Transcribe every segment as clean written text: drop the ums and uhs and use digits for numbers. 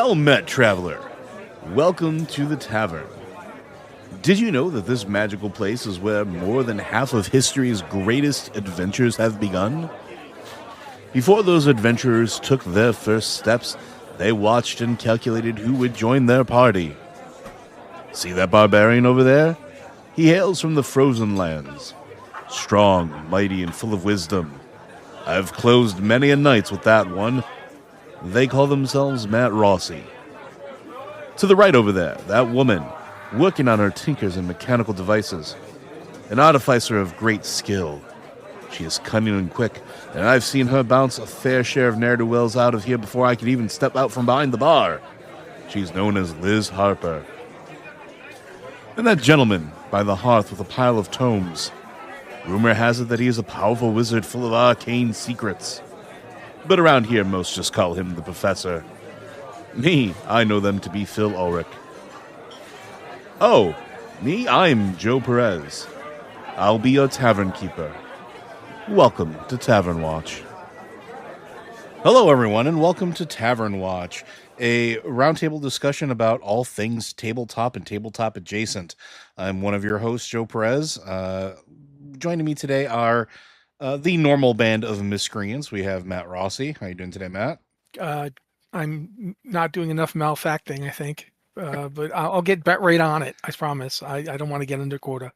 Well met, traveler. Welcome to the tavern. Did you know that this magical place is where more than half of history's greatest adventures have begun? Before those adventurers took their first steps, they watched and calculated who would join their party. See that barbarian over there? He hails from the frozen lands. Strong, mighty, and full of wisdom. I've closed many a night with that one. They call themselves Matt Rossi. To the right over there, that woman, working on her tinkers and mechanical devices. An artificer of great skill. She is cunning and quick, and I've seen her bounce a fair share of ne'er-do-wells out of here before I could even step out from behind the bar. She's known as Liz Harper. And that gentleman by the hearth with a pile of tomes. Rumor has it that he is a powerful wizard full of arcane secrets. But around here, most just call him the Professor. Me, I know them to be Phil Ulrich. Oh, me, I'm Joe Perez. I'll be your tavern keeper. Welcome to Tavern Watch. Hello, everyone, and welcome to Tavern Watch, a roundtable discussion about all things tabletop and tabletop adjacent. I'm one of your hosts, Joe Perez. Joining me today are the normal band of miscreants. We have Matt Rossi. How you doing today, Matt? I'm not doing enough malfacting, I think, but I'll get right on it. I promise. I don't want to get under quota.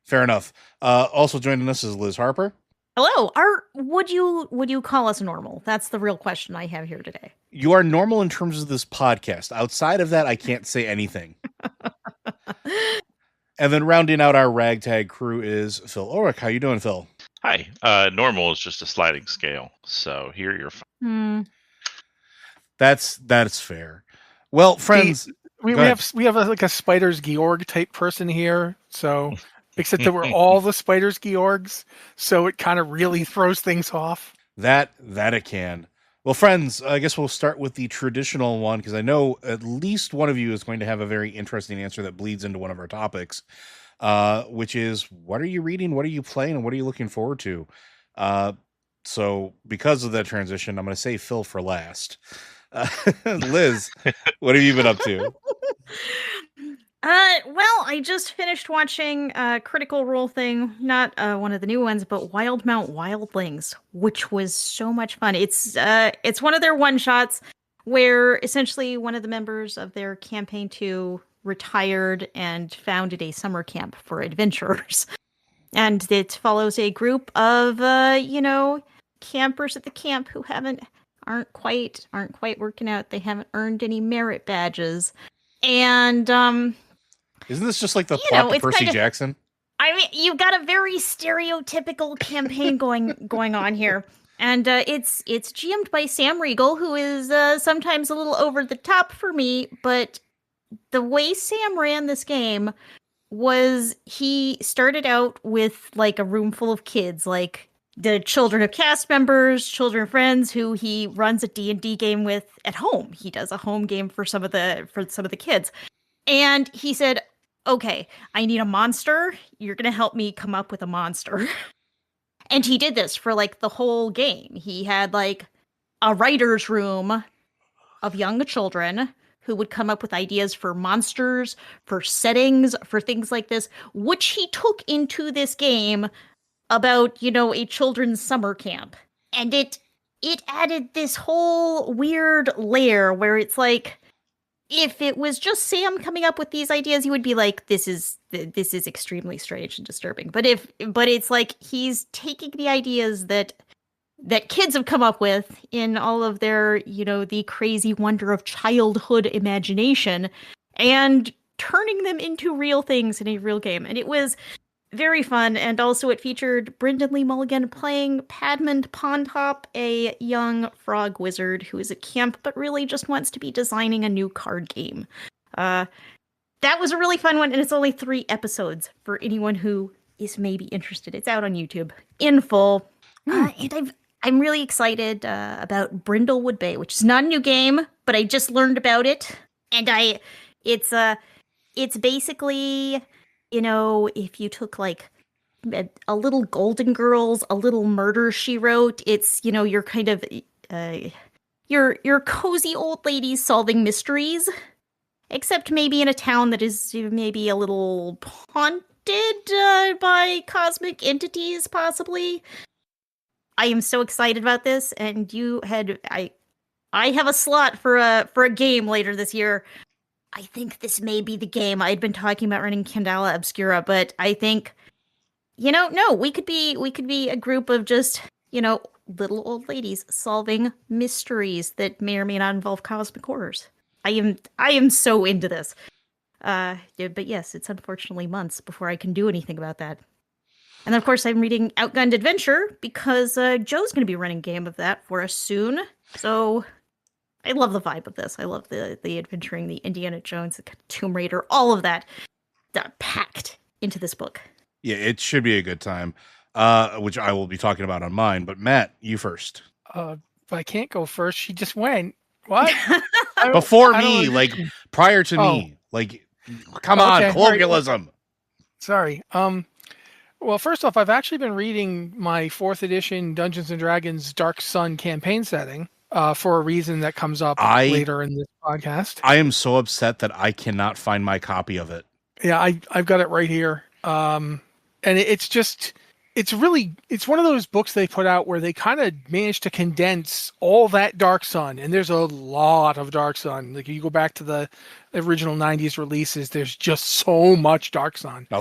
Fair enough. Also joining us is Liz Harper. Hello. Would you call us normal? That's the real question I have here today. You are normal in terms of this podcast. Outside of that, I can't say anything. And then rounding out our ragtag crew is Phil Ulrich. How you doing, Phil? Hi. Normal is just a sliding scale, so here you're fine. That's fair. Well, friends, we have like a Spiders Georg type person here, so except that we're all the Spiders Georgs, so it kind of really throws things off. That it can. Well, friends, I guess we'll start with the traditional one, because I know at least one of you is going to have a very interesting answer that bleeds into one of our topics, which is, what are you reading, what are you playing, and what are you looking forward to? So because of that transition, I'm going to say Phil for last. Liz, what have you been up to? Well, I just finished watching Critical Role thing, not one of the new ones, but Wildmount Wildlings, which was so much fun. It's one of their one-shots where essentially one of the members of their campaign 2 retired and founded a summer camp for adventurers. And it follows a group of campers at the camp who aren't quite working out. They haven't earned any merit badges. And isn't this just like the plot to Percy Jackson? I mean, you've got a very stereotypical campaign going on here. And it's GM'd by Sam Riegel, who is sometimes a little over the top for me, but the way Sam ran this game was he started out with like a room full of kids, like the children of cast members, children of friends who he runs a D&D game with at home. He does a home game for some of the kids. And he said, okay, I need a monster. You're going to help me come up with a monster. And he did this for like the whole game. He had like a writer's room of young children who would come up with ideas for monsters, for settings, for things like this, which he took into this game about, a children's summer camp. And it added this whole weird layer where it's like, if it was just Sam coming up with these ideas, you would be like, this is extremely strange and disturbing. But it's like he's taking the ideas that kids have come up with in all of their, the crazy wonder of childhood imagination and turning them into real things in a real game. And it was very fun, and also it featured Brendan Lee Mulligan playing Padmond Pondtop, a young frog wizard who is at camp but really just wants to be designing a new card game. That was a really fun one, and it's only 3 episodes for anyone who is maybe interested. It's out on YouTube in full. And I'm really excited about Brindlewood Bay, which is not a new game, but I just learned about it, and it's basically, if you took like a little Golden Girls, a little Murder, She Wrote, it's, you're kind of your cozy old ladies solving mysteries, except maybe in a town that is maybe a little haunted by cosmic entities, possibly. I am so excited about this, and I have a slot for a game later this year. I think this may be the game. I had been talking about running Candela Obscura, but I think, no, we could be a group of just, little old ladies solving mysteries that may or may not involve cosmic horrors. I am so into this. But yes, it's unfortunately months before I can do anything about that. And then, of course, I'm reading Outgunned Adventure because Joe's going to be running game of that for us soon. So I love the vibe of this. I love the adventuring, the Indiana Jones, the Tomb Raider, all of that packed into this book. Yeah, it should be a good time, which I will be talking about on mine. But Matt, you first. But I can't go first. She just went. What? Before me, like prior to me. Like, come on, colloquialism. Right. Sorry. Well, first off, I've actually been reading my 4th edition Dungeons & Dragons Dark Sun campaign setting for a reason that comes up later in this podcast. I am so upset that I cannot find my copy of it. Yeah, I've got it right here. And it's one of those books they put out where they kind of managed to condense all that Dark Sun, and there's a lot of Dark Sun. Like, you go back to the original 90s releases, there's just so much Dark Sun. Now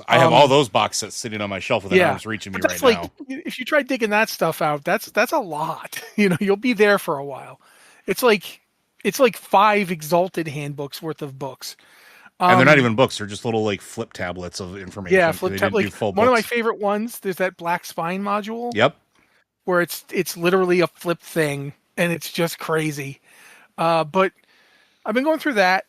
I have all those box sets sitting on my shelf within arm's reach of me right now. If you try digging that stuff out, that's a lot. You'll be there for a while. It's like 5 Exalted handbooks worth of books. And they're not even books; they're just little like flip tablets of information. Yeah, flip tablets. Like, one of my favorite ones. There's that Black Spine module. Yep. Where it's literally a flip thing, and it's just crazy. But I've been going through that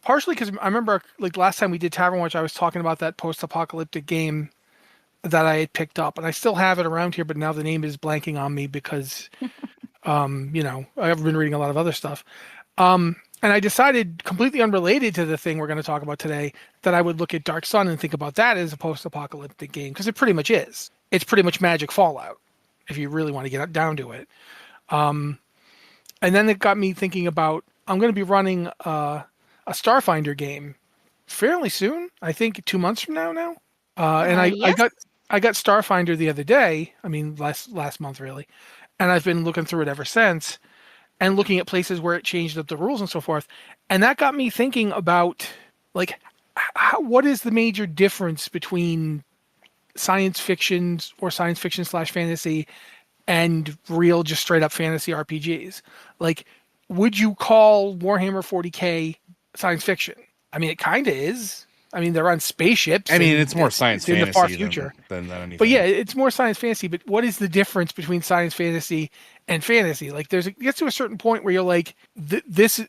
partially because I remember like last time we did Tavern Watch, I was talking about that post-apocalyptic game that I had picked up, and I still have it around here, but now the name is blanking on me because I've been reading a lot of other stuff. And I decided, completely unrelated to the thing we're going to talk about today, that I would look at Dark Sun and think about that as a post-apocalyptic game, because it pretty much is. It's pretty much Magic Fallout, if you really want to get down to it. And then it got me thinking about, I'm going to be running a Starfinder game fairly soon. I think 2 months from now. And yes. I got Starfinder the other day. I mean, last month really, and I've been looking through it ever since. And looking at places where it changed up the rules and so forth. And that got me thinking about, like, what is the major difference between science fiction or science fiction / fantasy and real, just straight up fantasy RPGs? Like, would you call Warhammer 40K science fiction? I mean, it kind of is. I mean, they're on spaceships. I mean, it's more science fantasy in the far future than anything. But yeah, it's more science fantasy. But what is the difference between science fantasy and fantasy? Like, it gets to a certain point where you're like,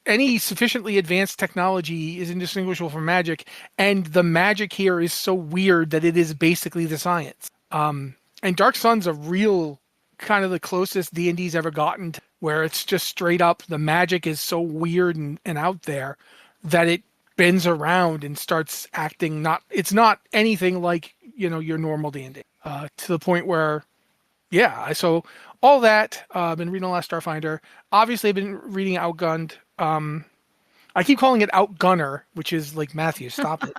any sufficiently advanced technology is indistinguishable from magic, and the magic here is so weird that it is basically the science. And Dark Sun's a real kind of the closest D&D's ever gotten to, where it's just straight up the magic is so weird and out there that it bends around and starts acting it's not anything like your normal D&D to the point where so all that I've been reading a lot of Starfinder. Obviously I've been reading Outgunned. I keep calling it Outgunner, which is like, Matthew, stop it.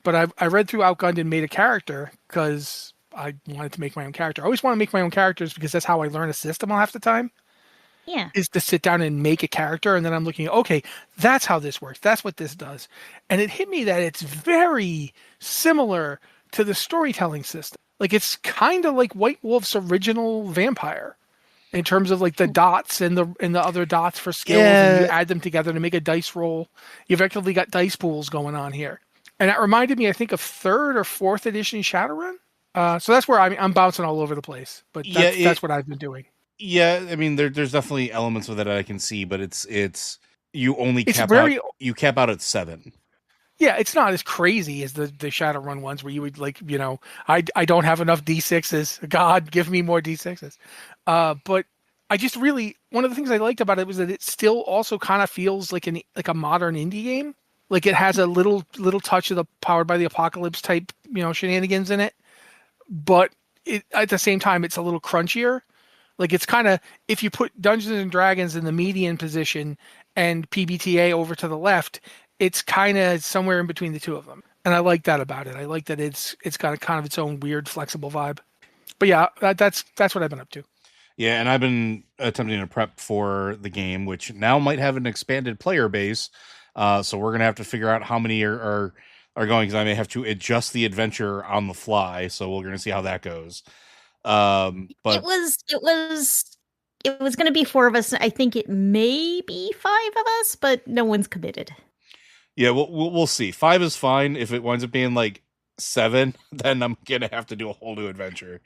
But I read through Outgunned and made a character because I wanted to make my own character. I always want to make my own characters because that's how I learn a system half the time. Yeah. Is to sit down and make a character, and then I'm looking, okay, that's how this works. That's what this does. And it hit me that it's very similar to the storytelling system. Like, it's kind of like White Wolf's original vampire in terms of like the dots and the other dots for skills, and you add them together to make a dice roll. You've effectively got dice pools going on here. And that reminded me, I think, of 3rd or 4th edition Shadowrun. So that's where I'm bouncing all over the place, but that's what I've been doing. Yeah, I mean, there's definitely elements of it I can see, but it's you cap out at 7. Yeah, it's not as crazy as the Shadowrun ones where you would like, I don't have enough D6s. God, give me more D6s. But I just really, one of the things I liked about it was that it still also kind of feels like a modern indie game. Like, it has a little touch of the Powered by the Apocalypse type, shenanigans in it. But at the same time, it's a little crunchier. Like it's kind of, if you put Dungeons and Dragons in the median position and PBTA over to the left, it's kind of somewhere in between the two of them. And I like that about it. I like that it's got a kind of its own weird, flexible vibe. But yeah, that's what I've been up to. Yeah, and I've been attempting to prep for the game, which now might have an expanded player base. So we're gonna have to figure out how many are going, because I may have to adjust the adventure on the fly. So we're gonna see how that goes. But it was going to be 4 of us. I think it may be 5 of us, but no one's committed. Yeah, we'll see. 5 is fine. If it winds up being like 7, then I'm gonna have to do a whole new adventure,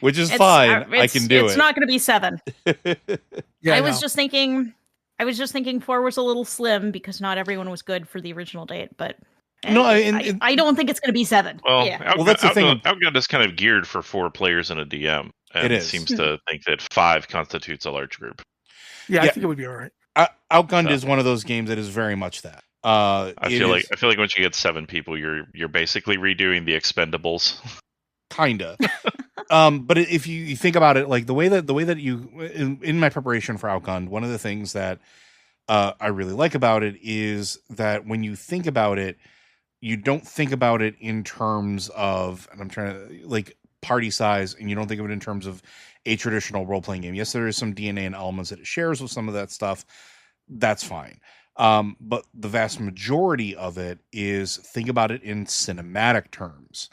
which is fine. I can do it. It's not going to be 7. Yeah, I was just thinking 4 was a little slim because not everyone was good for the original date, but no, I don't think it's going to be 7. Well, yeah. That's the thing. Outgunned is kind of geared for 4 players and a DM. And It is. Seems to think that 5 constitutes a large group. Yeah, I think it would be all right. Outgunned is one of those games that is very much that. I feel like once you get 7 people, you're basically redoing the Expendables. Kinda. But if you think about it, like the way that you in my preparation for Outgunned, one of the things that I really like about it is that when you think about it, you don't think about it in terms of, and I'm trying to, like, party size, and you don't think of it in terms of a traditional role-playing game. Yes, there is some DNA and elements that it shares with some of that stuff. That's fine. But the vast majority of it is, think about it in cinematic terms,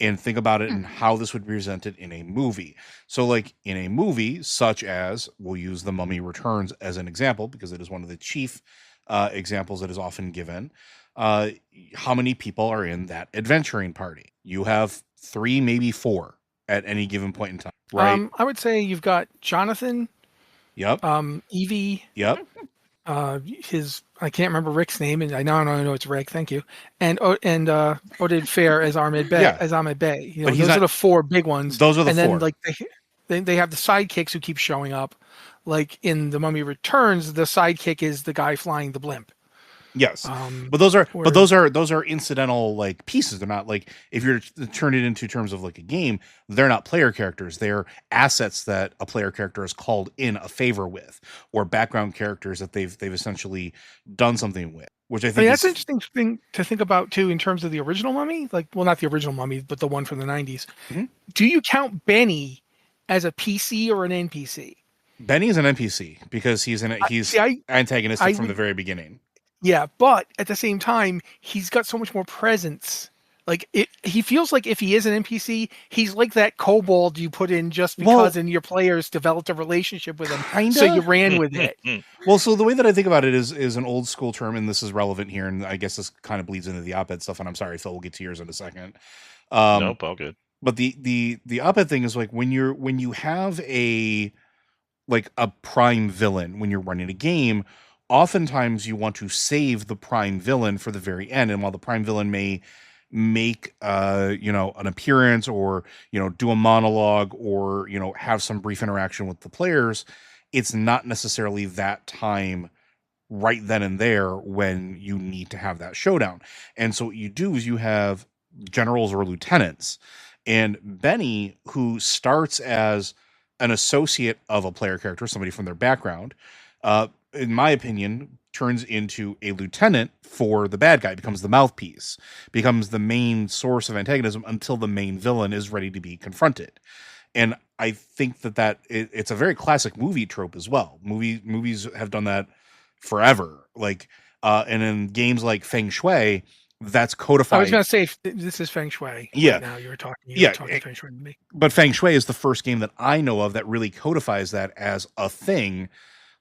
and think about it in how this would be presented in a movie. So like in a movie, such as, we'll use The Mummy Returns as an example, because it is one of the chief examples that is often given. How many people are in that adventuring party? You have 3, maybe 4 at any given point in time, right? I would say you've got Jonathan. Yep. Evie. Yep. I can't remember Rick's name, and I know it's Rick. Thank you. And Oded Fair as Ahmed Bey. Yeah. As Ahmed Bey. You know, But those are the 4 big ones. Those are the 4. And then like they have the sidekicks who keep showing up. Like in The Mummy Returns, the sidekick is the guy flying the blimp. Yes, but those are incidental, like, pieces. They're not, like, if you're to turn it into terms of like a game, they're not player characters. They're assets that a player character is called in a favor with, or background characters that they've essentially done something with. Which I think that's an interesting thing to think about too, in terms of the original Mummy. Like, well, not the original Mummy, but the one from the 90s. Mm-hmm. Do you count Benny as a PC or an NPC? Benny's an NPC because he's antagonistic from the very beginning. Yeah, but at the same time, he's got so much more presence. Like, he feels like if he is an NPC, he's like that kobold you put in just because and your players developed a relationship with him, kinda? So you ran with it. Well, so the way that I think about it is an old school term, and this is relevant here, and I guess this kind of bleeds into the op-ed stuff, and I'm sorry, Phil, we'll get to yours in a second. Nope, all good. But the op-ed thing is, like, when you have a prime villain when you're running a game, oftentimes you want to save the prime villain for the very end. And while the prime villain may make an appearance, or do a monologue, or have some brief interaction with the players, it's not necessarily that time right then and there when you need to have that showdown. And so what you do is you have generals or lieutenants, and Benny, who starts as an associate of a player character, somebody from their background, in my opinion, turns into a lieutenant for the bad guy, becomes the mouthpiece, becomes the main source of antagonism until the main villain is ready to be confronted. And I think that it's a very classic movie trope as well. Movies have done that forever. Like, and in games like Feng Shui, that's codified. I was going to say, this is Feng Shui. Yeah. Right now you were talking Feng Shui to me. But Feng Shui is the first game that I know of that really codifies that as a thing.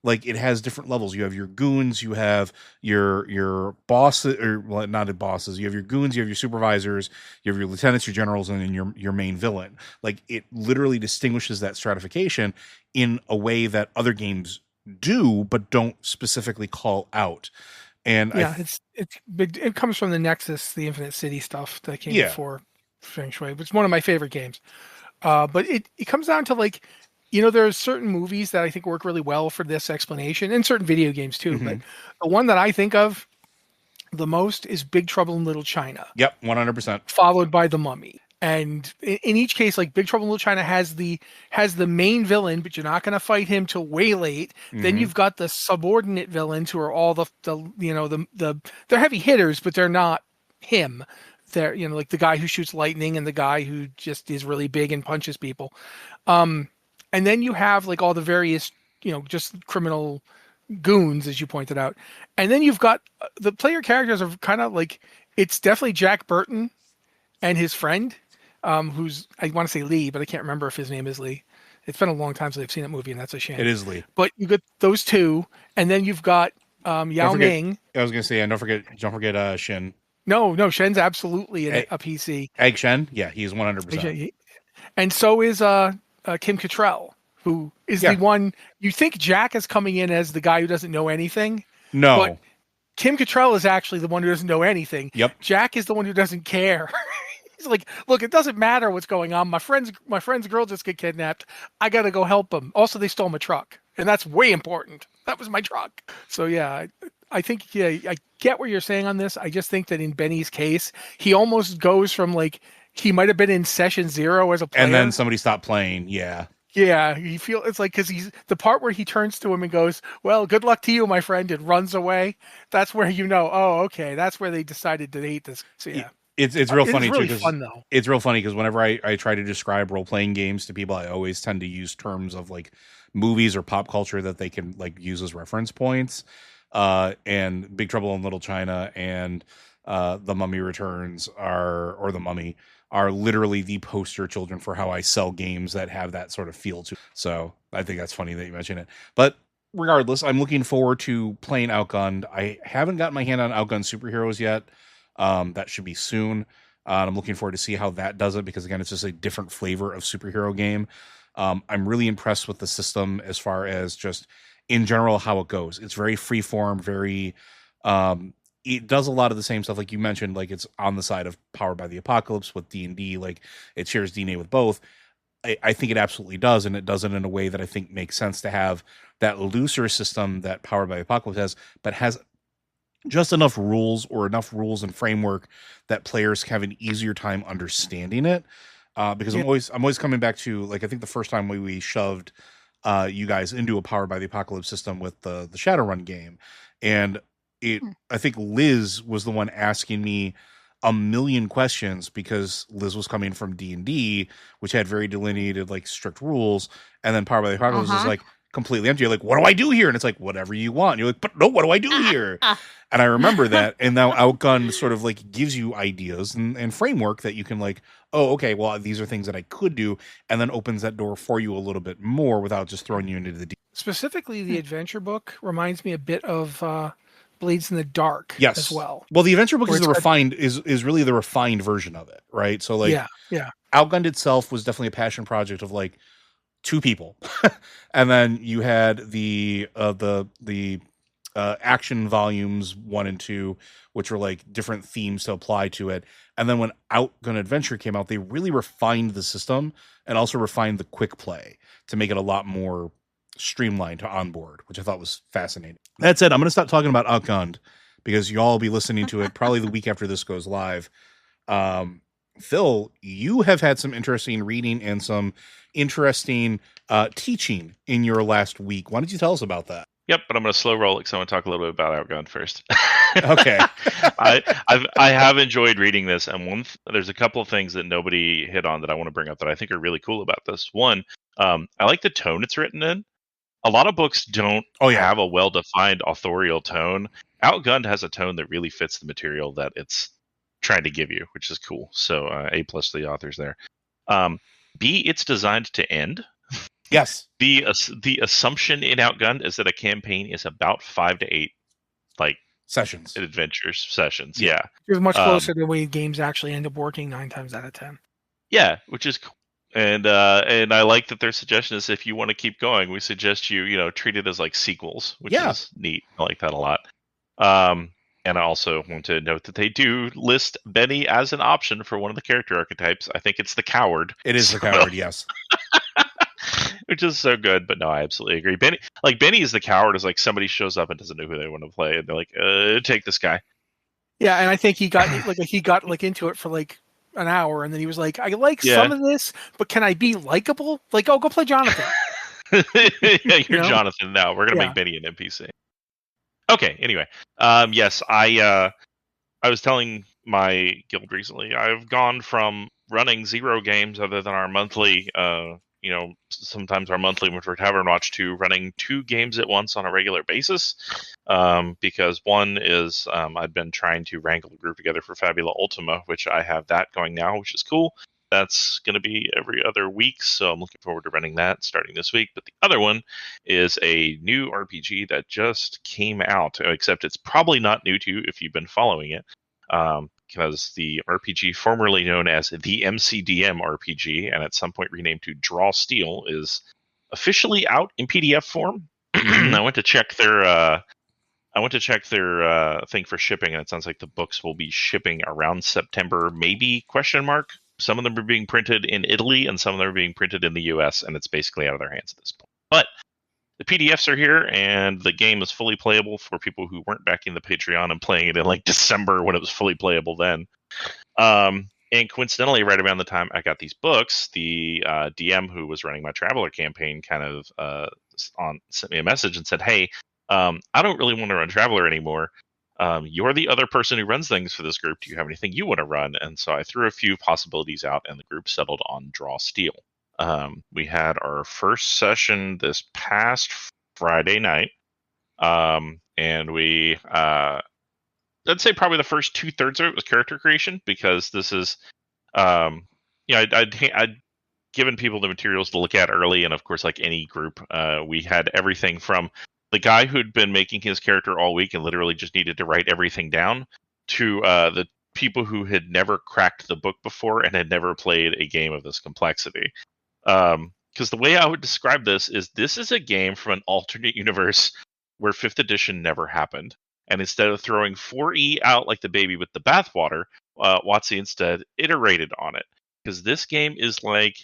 Like, it has different levels. You have your goons, you have your bosses, or not bosses. You have your goons, you have your supervisors, you have your lieutenants, your generals, and then your main villain. Like, it literally distinguishes that stratification in a way that other games do, but don't specifically call out. And yeah, it's big. It comes from the Nexus, the Infinite City stuff that came before Feng Shui. It's one of my favorite games. But it comes down to, like, there's certain movies that I think work really well for this explanation, and certain video games too. Mm-hmm. But the one that I think of the most is Big Trouble in Little China. Yep, 100%. Followed by The Mummy. And in each case, like Big Trouble in Little China has the main villain, but you're not going to fight him till way late. Then you've got the subordinate villains who are all the they're heavy hitters, but they're not him. They're like the guy who shoots lightning and the guy who just is really big and punches people. And then you have like all the various just criminal goons, as you pointed out. And then you've got the player characters are kind of like, it's definitely Jack Burton and his friend. Who's, I want to say Lee, but I can't remember if his name is Lee. It's been a long time since I've seen that movie, and that's a shame. It is Lee. But you got those two, and then you've got Yao Ming. I was going to say, don't forget Shen. No, Shen's absolutely a PC. Egg Shen? Yeah, he's 100%. And so is Kim Cattrall, who is the one, you think Jack is coming in as the guy who doesn't know anything. No. But Kim Cattrall is actually the one who doesn't know anything. Yep. Jack is the one who doesn't care. He's like, look, it doesn't matter what's going on. My friend's girl just got kidnapped. I got to go help them. Also, they stole my truck, and that's way important. That was my truck. So yeah, I think I get what you're saying on this. I just think that in Benny's case, he almost goes from like he might have been in session 0 as a player, and then somebody stopped playing. Yeah. Yeah, you feel it's like because he's the part where he turns to him and goes, "Well, good luck to you, my friend," and runs away. That's where oh, okay, that's where they decided to hate this. So yeah. It's real funny really too. Fun, though. It's real funny because whenever I try to describe role playing games to people, I always tend to use terms of like movies or pop culture that they can like use as reference points. And Big Trouble in Little China and The Mummy Returns or The Mummy are literally the poster children for how I sell games that have that sort of feel to. So I think that's funny that you mention it. But regardless, I'm looking forward to playing Outgunned. I haven't gotten my hand on Outgunned Superheroes yet. That should be soon. I'm looking forward to see how that does it because again, it's just a different flavor of superhero game. I'm really impressed with the system as far as just in general how it goes. It's very freeform, very it does a lot of the same stuff like you mentioned, like it's on the side of Powered by the Apocalypse with D&D, like it shares DNA with both. I think it absolutely does, and it does it in a way that I think makes sense to have that looser system that Powered by the Apocalypse has, but has just enough rules and framework that players have an easier time understanding it. Because I'm always coming back to like I think the first time we shoved you guys into a Powered by the Apocalypse system with the Shadowrun game, and I think Liz was the one asking me a million questions because Liz was coming from D&D, which had very delineated like strict rules, and then Powered by the Apocalypse is like completely empty. You're like, what do I do here? And it's like, whatever you want. And you're like, but no, what do I do here? And I remember that. And now Outgunned sort of like gives you ideas and framework that you can like, oh, okay, well, these are things that I could do. And then opens that door for you a little bit more without just throwing you into the deep. Specifically, the adventure book reminds me a bit of Blades in the Dark as well. Well, the adventure book is the refined is really the refined version of it, right? So like Outgunned itself was definitely a passion project of like 2 people. And then you had the action volumes 1 and 2, which were like different themes to apply to it. And then when Outgunned Adventure came out, they really refined the system and also refined the quick play to make it a lot more streamlined to onboard, which I thought was fascinating. That said, I'm going to stop talking about Outgunned because y'all will be listening to it probably the week after this goes live. Phil, you have had some interesting reading and some interesting teaching in your last week. Why don't you tell us about that? Yep, but I'm going to slow roll it because I want to talk a little bit about Outgunned first. Okay. I have enjoyed reading this, and there's a couple of things that nobody hit on that I want to bring up that I think are really cool about this. One, I like the tone it's written in. A lot of books don't have a well-defined authorial tone. Outgunned has a tone that really fits the material that it's trying to give you, which is cool. So A+ to the authors there. B, it's designed to end. Yes. The assumption in Outgunned is that a campaign is about 5 to 8 like sessions, adventures sessions. Yeah, it's much closer to the way games actually end up working 9 times out of 10. Yeah, which is cool. And I like that their suggestion is if you want to keep going, we suggest you treat it as like sequels, which is neat. I like that a lot. And I also want to note that they do list Benny as an option for one of the character archetypes. I think it's the coward. It is the coward, yes. Which is so good, but no, I absolutely agree. Benny is the coward is like somebody shows up and doesn't know who they want to play, and they're like, take this guy. Yeah, and I think he got into it for like an hour, and then he was like, I like Yeah. some of this, but can I be likable? Like, oh, go play Jonathan. Yeah, you're know? Jonathan now. We're gonna Yeah. make Benny an NPC. Okay. Anyway, yes, I was telling my guild recently, I've gone from running 0 games other than our monthly, sometimes our monthly for Tavern Watch, to running 2 games at once on a regular basis. Because one is I've been trying to wrangle a group together for Fabula Ultima, which I have that going now, which is cool. That's going to be every other week, so I'm looking forward to running that starting this week. But the other one is a new RPG that just came out, except it's probably not new to you if you've been following it, because the RPG formerly known as the MCDM RPG, and at some point renamed to Draw Steel, is officially out in PDF form. I went to check their thing for shipping, and it sounds like the books will be shipping around September, maybe ? Some of them are being printed in Italy, and some of them are being printed in the US, and it's basically out of their hands at this point. But the PDFs are here, and the game is fully playable for people who weren't backing the Patreon and playing it in like December when it was fully playable then. And coincidentally, right around the time I got these books, the DM who was running my Traveler campaign kind of sent me a message and said, hey, I don't really want to run Traveler anymore. You're the other person who runs things for this group. Do you have anything you want to run? And so I threw a few possibilities out, and the group settled on Draw Steel. We had our first session this past Friday night, and we, I'd say probably the first 2/3 of it was character creation, because this is, I'd given people the materials to look at early, and of course, like any group, we had everything from the guy who'd been making his character all week and literally just needed to write everything down, to the people who had never cracked the book before and had never played a game of this complexity. Because the way I would describe this is a game from an alternate universe where 5th edition never happened. And instead of throwing 4E out like the baby with the bathwater, WotC instead iterated on it. Because this game is like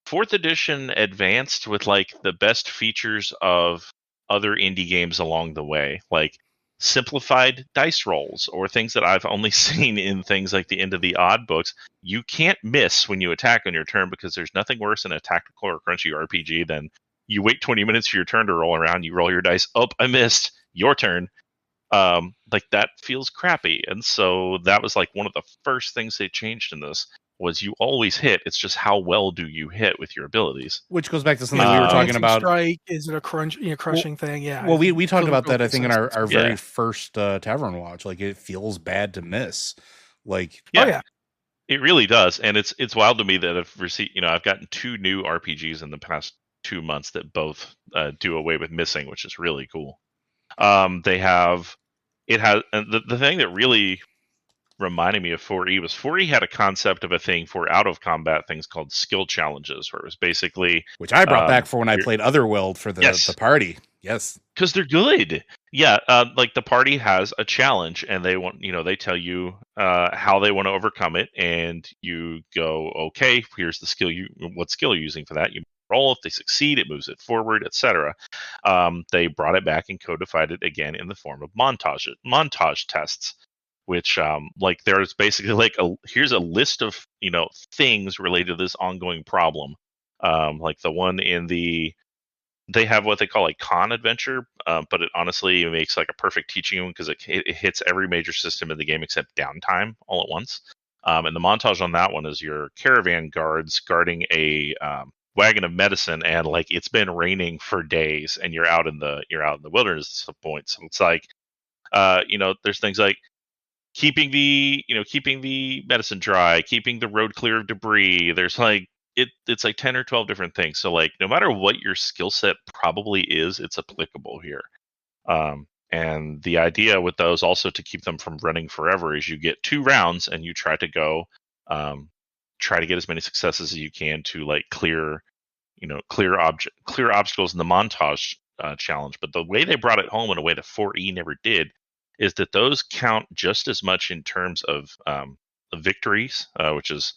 4th edition advanced with like the best features of other indie games along the way, like simplified dice rolls, or things that I've only seen in things like the End of the Odd books. You can't miss when you attack on your turn, because there's nothing worse in a tactical or crunchy RPG than you wait 20 minutes for your turn to roll around, you roll your dice, oh, I missed, your turn. Like that feels crappy. And so that was like one of the first things they changed in this, was you always hit. It's just how well do you hit with your abilities. Which goes back to something we were talking about. Strike, is it a crushing thing? Yeah. Well, we talked about that, I think, in our Yeah. very first Tavern Watch. Like, it feels bad to miss. Like, Oh yeah. It really does. And it's wild to me that I've gotten 2 new RPGs in the past 2 months that both do away with missing, which is really cool. The thing that really reminded me of 4E was 4E had a concept of a thing for out of combat things called skill challenges, where it was basically, which I brought back for when I played Otherworld for the party. Yes, because they're good. Yeah, like the party has a challenge, and they want, they tell you how they want to overcome it, and you go, okay, here's the skill what skill you're using for that. You roll. If they succeed, it moves it forward, etc. They brought it back and codified it again in the form of montage tests, which like there's basically like here's a list of things related to this ongoing problem. Like the one they have what they call a con adventure, but it honestly makes like a perfect teaching one, because it hits every major system in the game except downtime all at once. And the montage on that one is your caravan guards guarding a wagon of medicine, and like it's been raining for days, and you're out in the wilderness at some point. So it's like, there's things like keeping the medicine dry, keeping the road clear of debris. There's like it's like 10 or 12 different things. So like no matter what your skill set probably is, it's applicable here. And the idea with those also to keep them from running forever is you get 2 rounds and you try to go try to get as many successes as you can to like clear obstacles in the montage challenge. But the way they brought it home in a way that 4E never did is that those count just as much in terms of victories, which is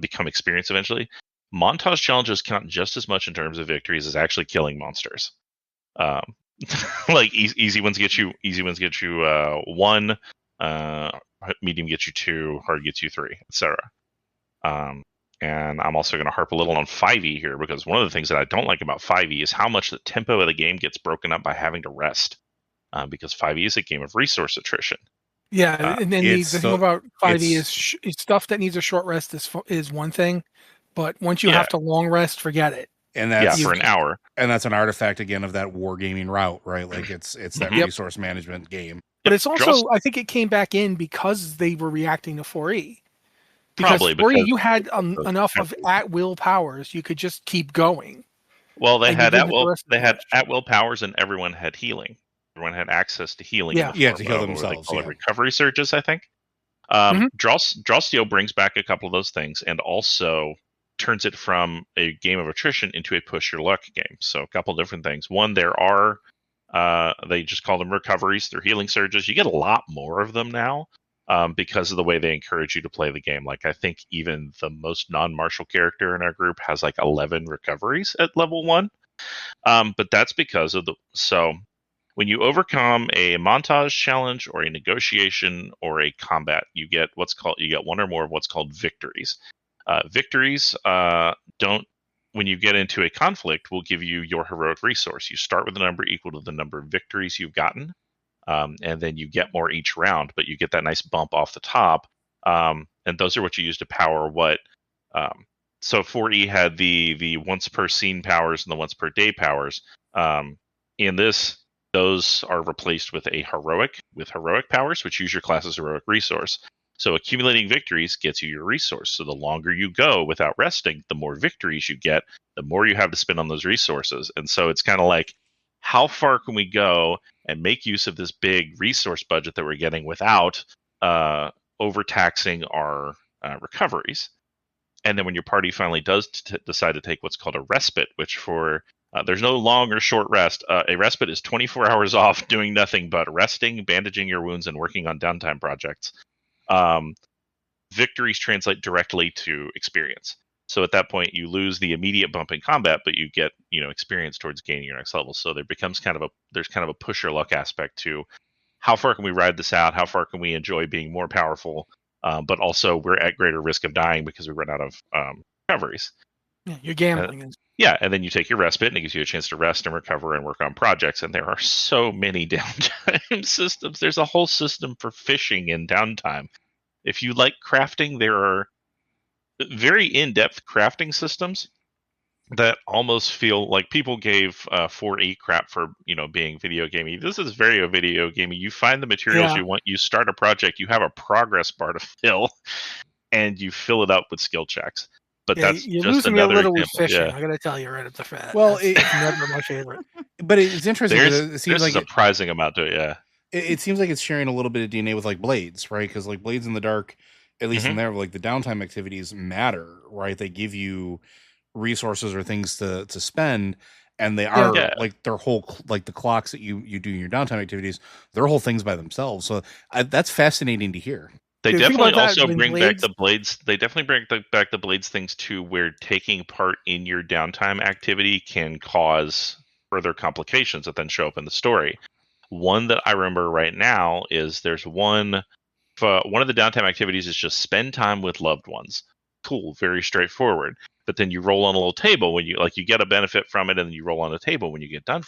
become experience eventually. Montage challenges count just as much in terms of victories as actually killing monsters. Like easy ones get you 1. medium gets you 2, hard gets you 3, etc. And I'm also going to harp a little on 5e here, because one of the things that I don't like about 5e is how much the tempo of the game gets broken up by having to rest. Because 5e is a game of resource attrition. Yeah, and then the thing about 5e is stuff that needs a short rest is one thing, but once you have to long rest, forget it. And that's for an hour. And that's an artifact again of that wargaming route, right? Like it's that resource management game. But it's also, I think it came back in because they were reacting to 4e. Because Probably 4e, you had enough of at-will powers, you could just keep going. Well, they had at-will powers, and everyone had healing. Everyone had access to healing. Yeah, to heal themselves. Recovery surges, I think. Draw Steel brings back a couple of those things, and also turns it from a game of attrition into a push your luck game. So a couple different things. One, there are they just call them recoveries. They're healing surges. You get a lot more of them now because of the way they encourage you to play the game. Like, I think even the most non-martial character in our group has like 11 recoveries at level 1. But that's because of so when you overcome a montage challenge or a negotiation or a combat, you get one or more of what's called victories. Victories when you get into a conflict, will give you your heroic resource. You start with a number equal to the number of victories you've gotten, and then you get more each round, but you get that nice bump off the top, and those are what you use to power what. So 4E had the once per scene powers and the once per day powers. In this, those are replaced with heroic powers, which use your class's heroic resource. So accumulating victories gets you your resource. So the longer you go without resting, the more victories you get, the more you have to spend on those resources. And so it's kind of like, how far can we go and make use of this big resource budget that we're getting without overtaxing our recoveries? And then when your party finally does decide to take what's called a respite, which there's no long or short rest. A respite is 24 hours off doing nothing but resting, bandaging your wounds, and working on downtime projects. Victories translate directly to experience. So at that point, you lose the immediate bump in combat, but you get experience towards gaining your next level. So there becomes there's kind of a push your luck aspect to how far can we ride this out? How far can we enjoy being more powerful? But also we're at greater risk of dying because we run out of recoveries. Yeah, you're gambling. And then you take your respite, and it gives you a chance to rest and recover and work on projects. And there are so many downtime systems. There's a whole system for fishing in downtime. If you like crafting, there are very in-depth crafting systems that almost feel like people gave 4E crap for being video gamey. This is very video gamey. You find the materials you want. You start a project. You have a progress bar to fill, and you fill it up with skill checks. But that's you're just losing me a another little with example. fishing. Yeah. I got to tell you right at the bat. Well, it's never my favorite. But it's interesting. There's a surprising amount to it. Yeah. It seems like it's sharing a little bit of DNA with like Blades, right? Because like Blades in the Dark, at least in there, like the downtime activities matter, right? They give you resources or things to spend, and they are like their whole, like the clocks that you do in your downtime activities, they're whole things by themselves. So that's fascinating to hear. They definitely also bring back the Blades. They definitely bring back the Blades things too, where taking part in your downtime activity can cause further complications that then show up in the story. One that I remember right now is there's one of the downtime activities is just spend time with loved ones. Cool, very straightforward. But then you roll on a little table when you get a benefit from it, and then you roll on a table when you get done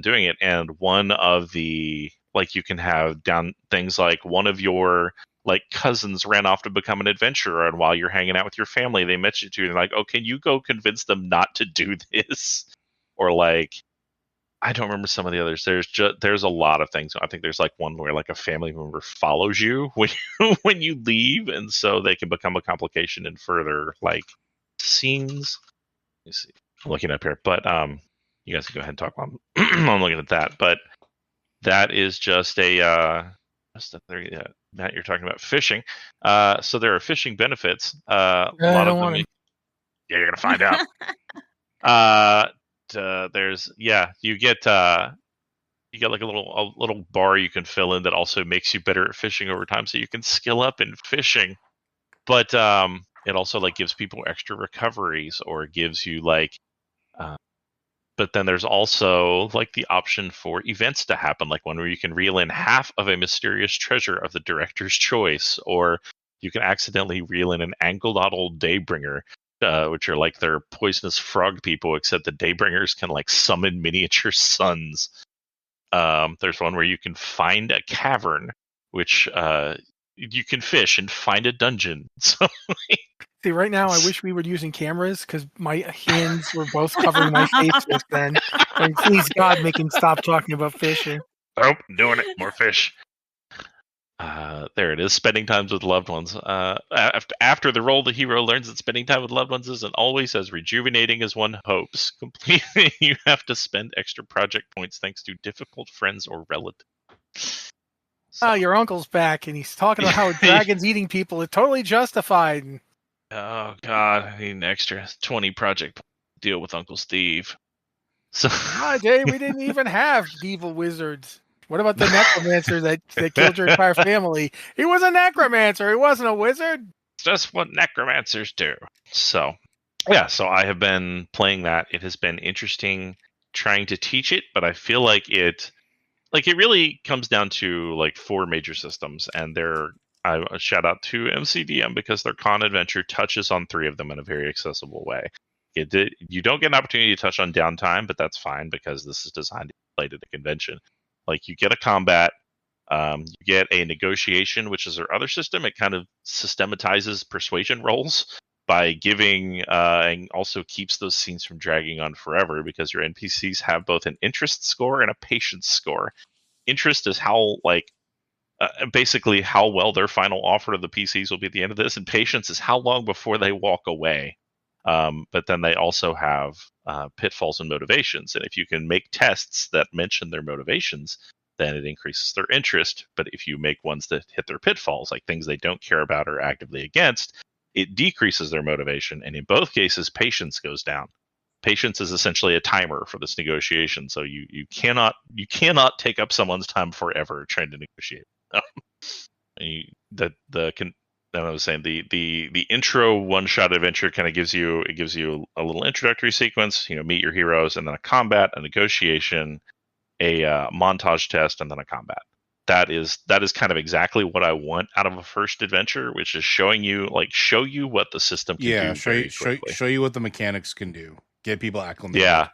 doing it. And one of the you can have down things like one of your cousins ran off to become an adventurer, and while you're hanging out with your family, they mentioned to you, and they're like, oh, can you go convince them not to do this? Or I don't remember some of the others. There's a lot of things. I think there's one where a family member follows you when you leave, and so they can become a complication in further scenes. Let me see. I'm looking up here, but you guys can go ahead and talk while I'm looking at that. But that is just Matt, you're talking about fishing. So there are fishing benefits. A lot of them. Yeah, you're gonna find out. You get a little bar you can fill in that also makes you better at fishing over time, so you can skill up in fishing. But it also gives people extra recoveries, or gives you But then there's also like the option for events to happen, like one where you can reel in half of a mysterious treasure of the director's choice, or you can accidentally reel in an angled Daybringer, which are like their poisonous frog people, except the Daybringers can like summon miniature suns. There's one where you can find a cavern, which you can fish and find a dungeon. So, See, right now, I wish we were using cameras because my hands were both covering my face just then. And please, God, make him stop talking about fishing. nope, doing it. More fish. There it is. Spending times with loved ones. After the role, the hero learns that spending time with loved ones isn't always as rejuvenating as one hopes. Completely, you have to spend extra project points thanks to difficult friends or relatives. Oh, your uncle's back, and he's talking about how a dragon's eating people. It's totally justified. Oh God, I need an extra 20 project points to deal with Uncle Steve. So Jay, we didn't even have evil wizards. What about the necromancer that killed your entire family? He was a necromancer. He wasn't a wizard. It's just what necromancers do. So, yeah, so I have been playing that. It has been interesting trying to teach it, but I feel like it really comes down to like 4 major systems, and I shout out to MCDM because their Con Adventure touches on 3 of them in a very accessible way. You don't get an opportunity to touch on downtime, but that's fine because this is designed to be played at a convention. Like you get a combat, you get a negotiation, which is their other system. It kind of systematizes persuasion rolls by giving and also keeps those scenes from dragging on forever because your NPCs have both an interest score and a patience score. Interest is how basically how well their final offer to the PCs will be at the end of this, and patience is how long before they walk away. But then they also have pitfalls and motivations, and if you can make tests that mention their motivations, then it increases their interest. But if you make ones that hit their pitfalls, like things they don't care about or actively against, it decreases their motivation, and in both cases, patience goes down. Patience is essentially a timer for this negotiation, so you cannot take up someone's time forever trying to negotiate. I was saying the intro one-shot adventure kind of gives you a little introductory sequence. Meet your heroes, and then a combat, a negotiation, a montage test, and then a combat. That is kind of exactly what I want out of a first adventure, which is show you what the system can do. Show you what the mechanics can do. Get people acclimated. Yeah.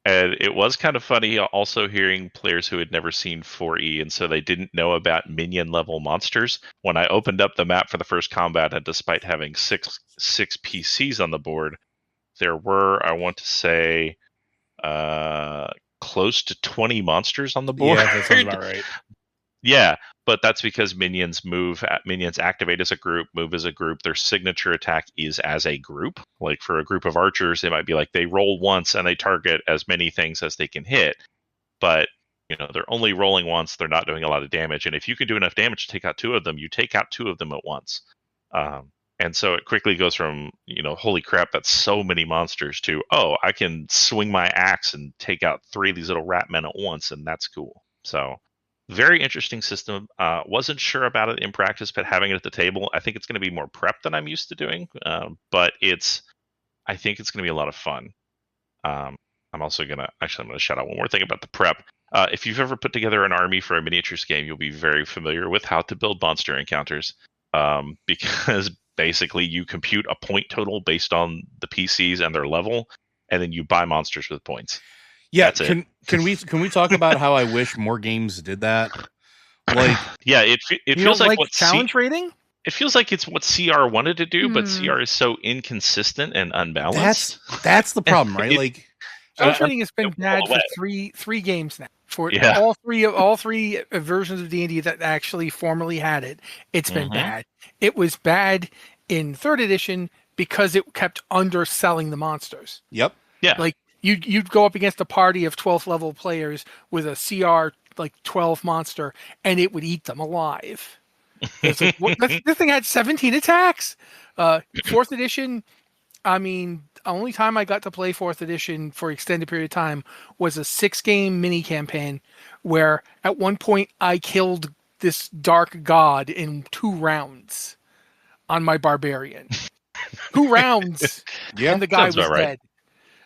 And it was kind of funny also hearing players who had never seen 4E, and so they didn't know about minion-level monsters. When I opened up the map for the first combat, and despite having six PCs on the board, there were, I want to say, close to 20 monsters on the board. Yeah, that sounds about right. Yeah, but that's because minions activate as a group, move as a group. Their signature attack is as a group. Like for a group of archers, it might be like they roll once and they target as many things as they can hit. But they're only rolling once. They're not doing a lot of damage. And if you can do enough damage to take out 2 of them, you take out 2 of them at once. And so it quickly goes from holy crap, that's so many monsters, to I can swing my axe and take out 3 of these little rat men at once, and that's cool. So. Very interesting system. Wasn't sure about it in practice, but having it at the table, I think it's going to be more prep than I'm used to doing. But I think it's going to be a lot of fun. I'm going to shout out one more thing about the prep. If you've ever put together an army for a miniatures game, you'll be very familiar with how to build monster encounters. Because basically you compute a point total based on the PCs and their level, and then you buy monsters with points. Yeah, can we talk about how I wish more games did that? Like, yeah, it feels like what challenge rating. It feels like it's what CR wanted to do, but CR is so inconsistent and unbalanced. That's the problem, right? Like, challenge rating has been bad for three games now. For all three versions of D&D that actually formally had it, it's been bad. It was bad in 3rd edition because it kept underselling the monsters. Yep. Yeah. Like. You'd go up against a party of 12th level players with a CR 12 monster, and it would eat them alive. It's like, this thing had 17 attacks. 4th edition, the only time I got to play 4th edition for extended period of time was a 6-game mini campaign where at one point I killed this dark god in 2 rounds on my barbarian. 2 rounds, and the guy was dead.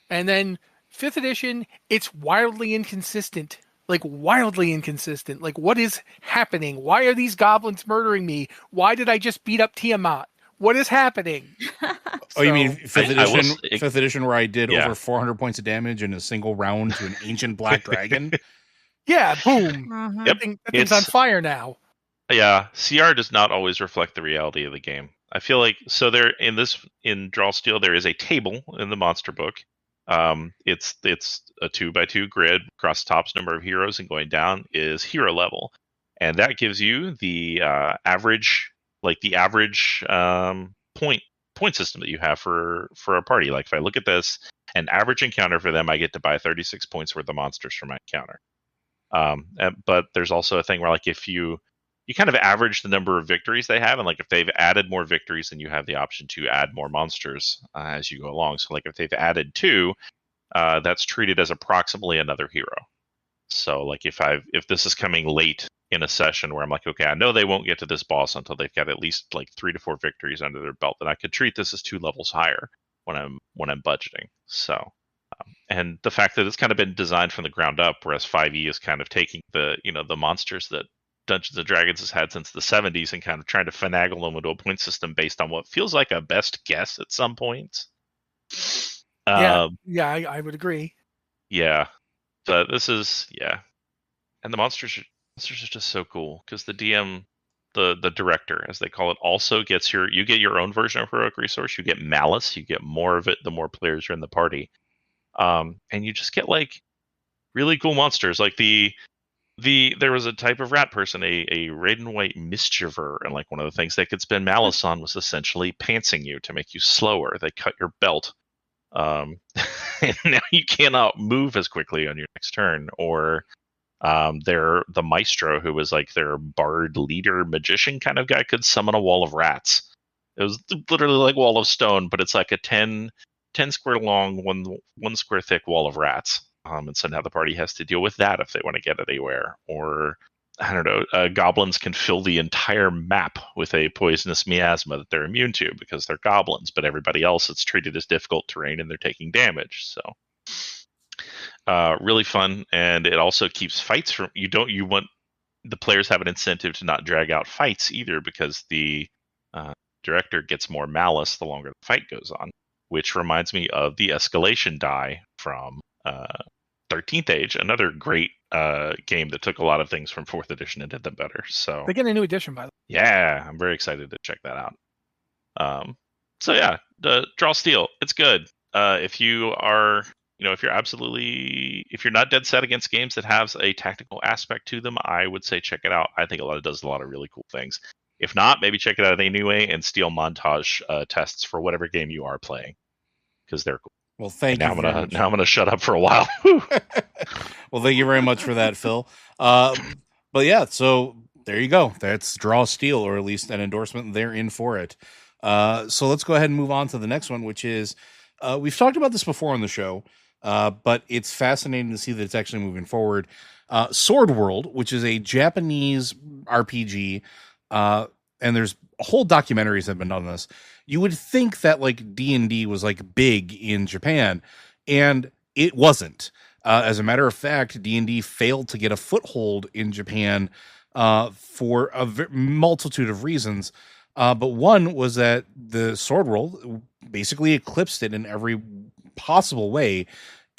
And then 5th edition, it's wildly inconsistent. Like, wildly inconsistent. Like, what is happening? Why are these goblins murdering me? Why did I just beat up Tiamat? What is happening? Oh, you mean 5th I will edition? say- 5th edition, where I did Yeah. over 400 points of damage in a single round to an ancient black dragon? Yeah, boom. Mhm. Yep. That thing's on fire now. Yeah, CR does not always reflect the reality of the game. I feel like there in Draw Steel there is a table in the monster book. It's a 2x2 grid. Across the top's number of heroes, and going down is hero level, and that gives you the average point system that you have for a party. Like if I look at this, an average encounter for them, I get to buy 36 points worth of monsters for my encounter. But there's also a thing where like if you kind of average the number of victories they have, and like if they've added more victories, then you have the option to add more monsters as you go along. So like if they've added 2, that's treated as approximately another hero. So like if this is coming late in a session where I'm like, okay, I know they won't get to this boss until they've got at least like 3 to 4 victories under their belt, then I could treat this as 2 levels higher when I'm budgeting. So. And the fact that it's kind of been designed from the ground up, whereas 5e is kind of taking the monsters that Dungeons and Dragons has had since the 70s and kind of trying to finagle them into a point system based on what feels like a best guess at some points. I would agree. Yeah, but this is and the monsters are just so cool because the DM, the director as they call it, also gets you get your own version of heroic resource. You get malice. You get more of it the more players are in the party. And you just get like really cool monsters. Like there was a type of rat person, a red and white mischiever, and like one of the things they could spend malice on was essentially pantsing you to make you slower. They cut your belt, and now you cannot move as quickly on your next turn. Or the maestro, who was like their bard leader magician kind of guy, could summon a wall of rats. It was literally like wall of stone, but it's like a 10 square long, one square thick wall of rats. And so now the party has to deal with that if they want to get anywhere. Or, I don't know, goblins can fill the entire map with a poisonous miasma that they're immune to because they're goblins, but everybody else it's treated as difficult terrain and they're taking damage. So, really fun, and it also keeps fights from you want the players have an incentive to not drag out fights either, because the director gets more malice the longer the fight goes on. Which reminds me of the escalation die from 13th Age, another great game that took a lot of things from 4th edition and did them better. So They get a new edition, by the way. Yeah, I'm very excited to check that out. So yeah, Draw Steel, it's good. If you are, if you're not dead set against games that have a tactical aspect to them, I would say check it out. I think it does a lot of really cool things. If not, maybe check it out anyway and steal montage tests for whatever game you are playing, because they're cool. Well, thank you. Now I'm gonna shut up for a while. Well, thank you very much for that, Phil. But yeah, so there you go. That's Draw Steel, or at least an endorsement. They're in for it. So let's go ahead and move on to the next one, which is we've talked about this before on the show, but it's fascinating to see that it's actually moving forward. Sword World, which is a Japanese RPG. And there's whole documentaries that have been done on this. You would think that like D&D was like big in Japan, and it wasn't. As a matter of fact, D&D failed to get a foothold in Japan for a multitude of reasons. But one was that the Sword World basically eclipsed it in every possible way,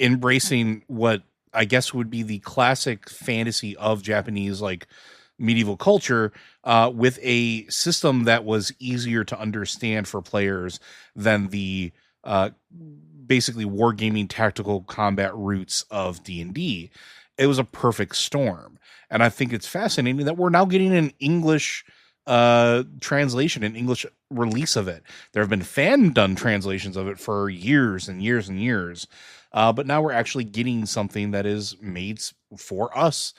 embracing what I guess would be the classic fantasy of Japanese like medieval culture, with a system that was easier to understand for players than the basically wargaming tactical combat roots of D&D. It was a perfect storm. And I think it's fascinating that we're now getting an English translation, an English release of it. There have been fan-done translations of it for years and years and years. But now we're actually getting something that is made for us.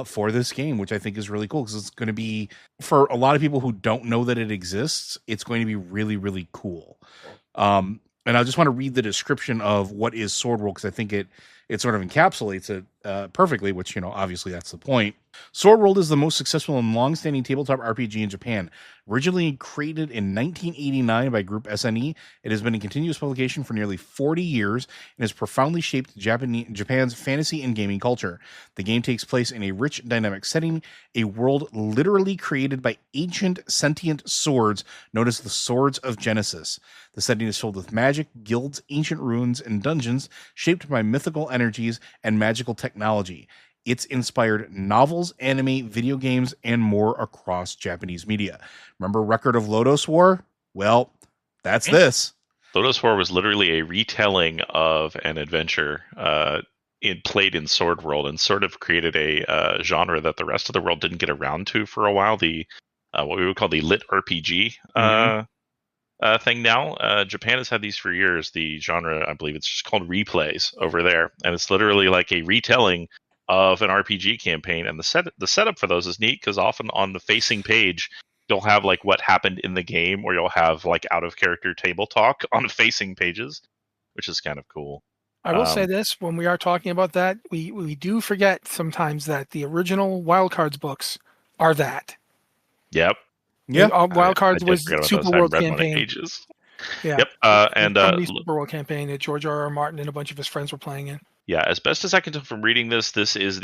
For this game, which I think is really cool, because it's going to be, for a lot of people who don't know that it exists, it's going to be really, really cool. And I just want to read the description of what is Sword World, because I think it sort of encapsulates it perfectly, which, obviously that's the point. Sword World is the most successful and long-standing tabletop RPG in Japan. Originally created in 1989 by Group SNE, it has been in continuous publication for nearly 40 years and has profoundly shaped Japan's fantasy and gaming culture. The game takes place in a rich, dynamic setting, a world literally created by ancient sentient swords known as the Swords of Genesis. The setting is filled with magic, guilds, ancient ruins, and dungeons shaped by mythical energies and magical technology. It's inspired novels, anime, video games, and more across Japanese media. Remember Record of Lodoss War? Well, that's this. Lodoss War was literally a retelling of an adventure played in Sword World, and sort of created a genre that the rest of the world didn't get around to for a while. The what we would call the lit RPG thing now. Japan has had these for years. The genre, I believe it's just called replays over there, and it's literally like a retelling of an RPG campaign. And the setup for those is neat, because often on the facing page you'll have like what happened in the game, or you'll have like out of character table talk on the facing pages, which is kind of cool. I will say this, when we are talking about that, we do forget sometimes that the original Wildcards books are that. Yep. Yeah. Wildcards was Super World campaign. Pages. Yeah. Yep. And Super World campaign that George R.R. Martin and a bunch of his friends were playing in. Yeah, as best as I can tell from reading this is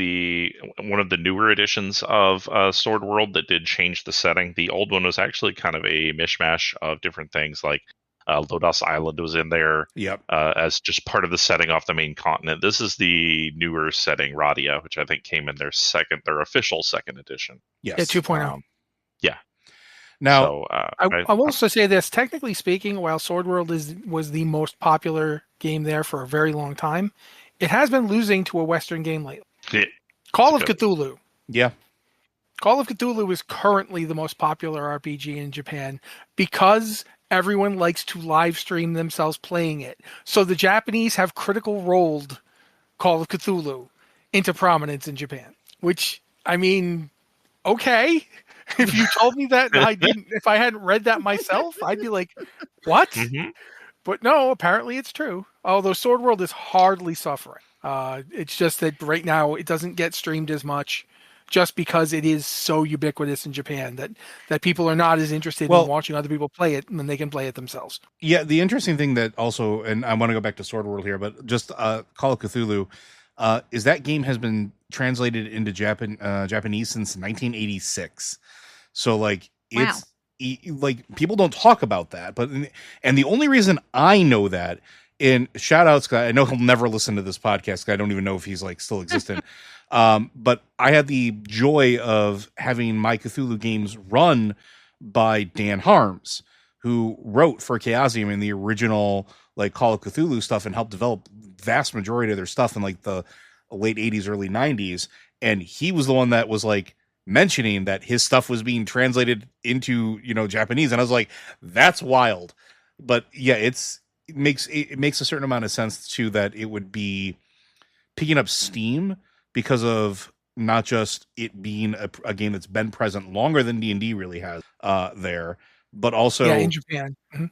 one of the newer editions of Sword World that did change the setting. The old one was actually kind of a mishmash of different things, like Lodoss Island was in there as just part of the setting off the main continent. This is the newer setting, Radia, which I think came in their official second edition. Yes. Yeah, 2.0. Yeah. Now, so, I will also say this. Technically speaking, while Sword World was the most popular game there for a very long time, it has been losing to a Western game lately. Call of Cthulhu. Yeah. Call of Cthulhu is currently the most popular RPG in Japan because everyone likes to live stream themselves playing it. So the Japanese have critical rolled Call of Cthulhu into prominence in Japan, which, I mean, okay. If you told me that if I hadn't read that myself, I'd be like, what? Mm-hmm. But no, apparently it's true. Although Sword World is hardly suffering. It's just that right now it doesn't get streamed as much, just because it is so ubiquitous in Japan that people are not as interested in watching other people play it when they can play it themselves. Yeah, the interesting thing that also, and I want to go back to Sword World here, but just Call of Cthulhu, is that game has been translated into Japanese since 1986. So like it's like people don't talk about that, and the only reason I know that, and shout outs, cause I know he'll never listen to this podcast, cause I don't even know if he's like still existent. But I had the joy of having my Cthulhu games run by Dan Harms, who wrote for Chaosium in the original like Call of Cthulhu stuff and helped develop vast majority of their stuff in like the late 80s, early 90s. And he was the one that was like mentioning that his stuff was being translated into, Japanese. And I was like, that's wild. But yeah, it makes a certain amount of sense too, that it would be picking up steam because of not just it being a game that's been present longer than D&D really has there, but also in Japan. Mm-hmm.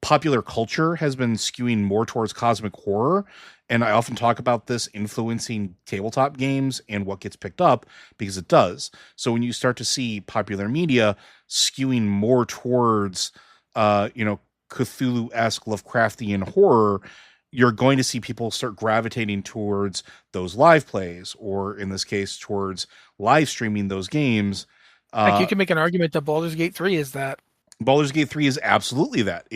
Popular culture has been skewing more towards cosmic horror. And I often talk about this influencing tabletop games and what gets picked up, because it does. So when you start to see popular media skewing more towards, Cthulhu-esque Lovecraftian horror, you're going to see people start gravitating towards those live plays, or in this case, towards live streaming those games. Like you can make an argument that Baldur's Gate 3 is that. Baldur's Gate 3 is absolutely that.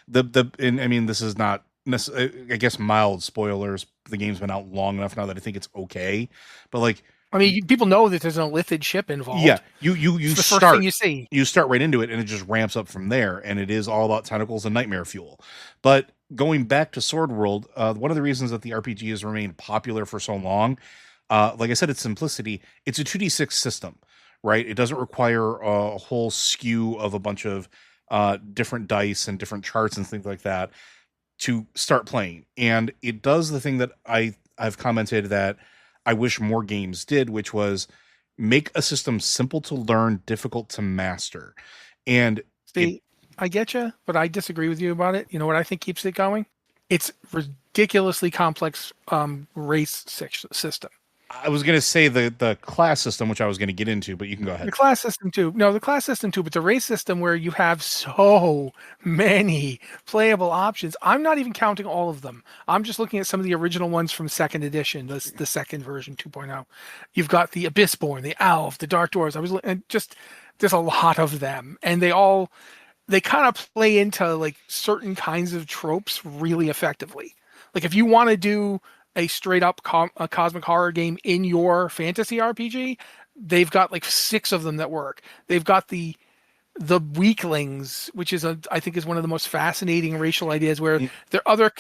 This is not necessarily, I guess, mild spoilers. The game's been out long enough now that I think it's okay. But like, I mean, people know that there's an Illithid ship involved. Yeah, you it's the start, first thing you see. You start right into it, and it just ramps up from there. And it is all about tentacles and nightmare fuel. But going back to Sword World, one of the reasons that the RPG has remained popular for so long, like I said, its simplicity. It's a 2d6 system, right? It doesn't require a whole skew of a bunch of different dice and different charts and things like that to start playing. And it does the thing that I've commented that I wish more games did, which was make a system simple to learn, difficult to master. And I get you, but I disagree with you about it. You know what I think keeps it going? It's ridiculously complex race system. I was going to say the class system, which I was going to get into, but you can go ahead. The class system too. No, the class system too, but the race system where you have so many playable options. I'm not even counting all of them. I'm just looking at some of the original ones from second edition, the second version 2.0. You've got the Abyssborn, the Alf, the Dark Dwarves. There's a lot of them, and they kind of play into like certain kinds of tropes really effectively. Like if you want to do a straight up a cosmic horror game in your fantasy RPG, they've got like 6 of them that work. They've got the weaklings, which is I think is one of the most fascinating racial ideas, where there are other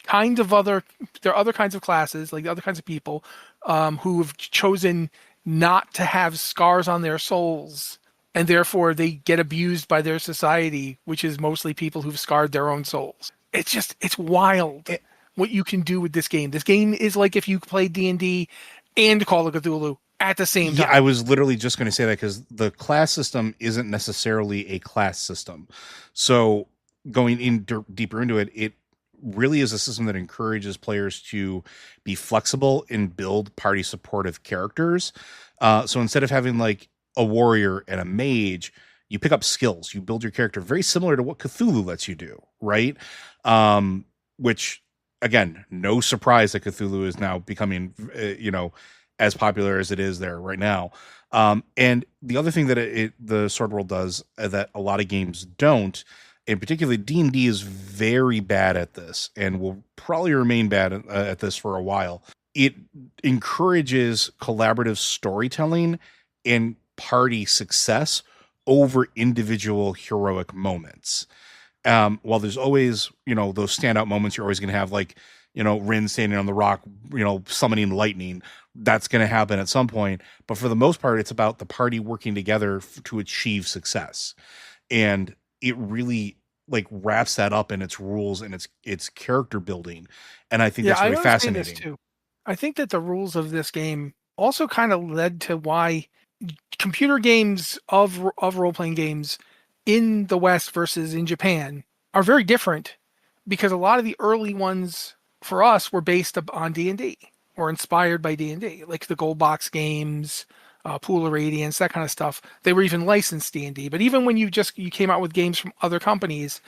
kinds of classes, like other kinds of people who have chosen not to have scars on their souls, and therefore they get abused by their society, which is mostly people who've scarred their own souls. It's wild what you can do with this game. This game is like if you played D&D and Call of Cthulhu at the same time. Yeah, I was literally just going to say that because the class system isn't necessarily a class system. So going in deeper into it, it really is a system that encourages players to be flexible and build party supportive characters. So instead of having like a warrior and a mage, you pick up skills. You build your character very similar to what Cthulhu lets you do, right? Which, again, no surprise that Cthulhu is now becoming, as popular as it is there right now. And the other thing that the Sword World does that a lot of games don't, and particularly D&D is very bad at this and will probably remain bad at this for a while. It encourages collaborative storytelling and party success over individual heroic moments. While there's always, those standout moments, you're always going to have like, Rin standing on the rock, summoning lightning. That's going to happen at some point. But for the most part, it's about the party working together to achieve success. And it really like wraps that up in its rules and its character building. And I think that's very fascinating. This too. I think that the rules of this game also kind of led to why computer games of role-playing games in the West versus in Japan are very different, because a lot of the early ones for us were based on D&D or inspired by D&D, like the Gold Box games, Pool of Radiance, that kind of stuff. They were even licensed D&D. But even when you came out with games from other companies,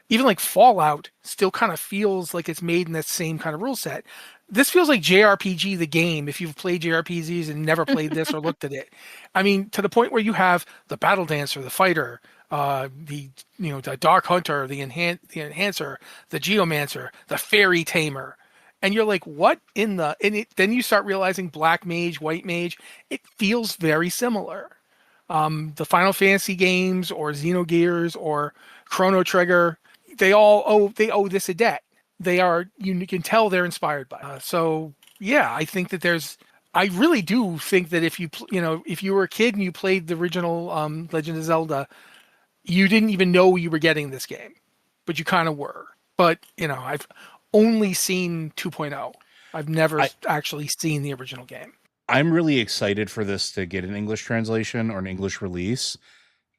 even like Fallout still kind of feels like it's made in that same kind of rule set. This feels like JRPG the game, if you've played JRPGs and never played this or looked at it. I mean, to the point where you have the Battle Dancer, the Fighter, the Dark Hunter, the Enhancer, the Geomancer, the Fairy Tamer. And you're like, what in the... And then you start realizing Black Mage, White Mage, it feels very similar. The Final Fantasy games or Xenogears or Chrono Trigger, they all owe this a debt. They are, you can tell they're inspired by it. So yeah, I think that I really do think that if you were a kid and you played the original Legend of Zelda, you didn't even know you were getting this game, but you kind of were. But I've only seen 2.0. I've never actually seen the original game. I'm really excited for this to get an English translation or an English release.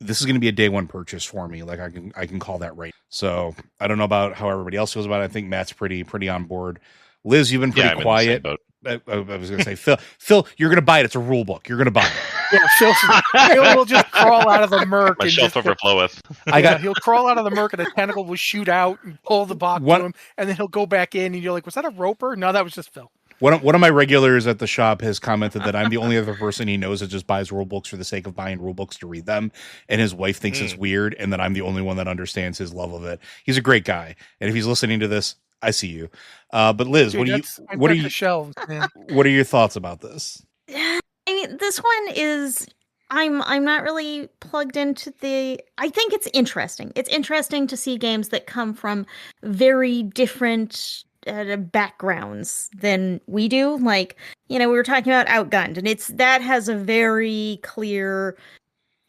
This is going to be a day one purchase for me. Like I can call that right. So I don't know about how everybody else feels about it. I think Matt's pretty on board. Liz, you've been pretty quiet. I was going to say, Phil, you're going to buy it. It's a rule book. You're going to buy it. Yeah, Phil will just crawl out of the murk. My shelf overfloweth. He'll crawl out of the murk and a tentacle will shoot out and pull the box to him, and then he'll go back in and you're like, was that a roper? No, that was just Phil. One of my regulars at the shop has commented that I'm the only other person he knows that just buys rule books for the sake of buying rule books to read them, and his wife thinks it's weird, and that I'm the only one that understands his love of it. He's a great guy, and if he's listening to this, I see you. But Liz, what are your thoughts about this? I mean, this one is I'm not really plugged into I think it's interesting. It's interesting to see games that come from very different backgrounds than we do. Like, we were talking about Outgunned, and that has a very clear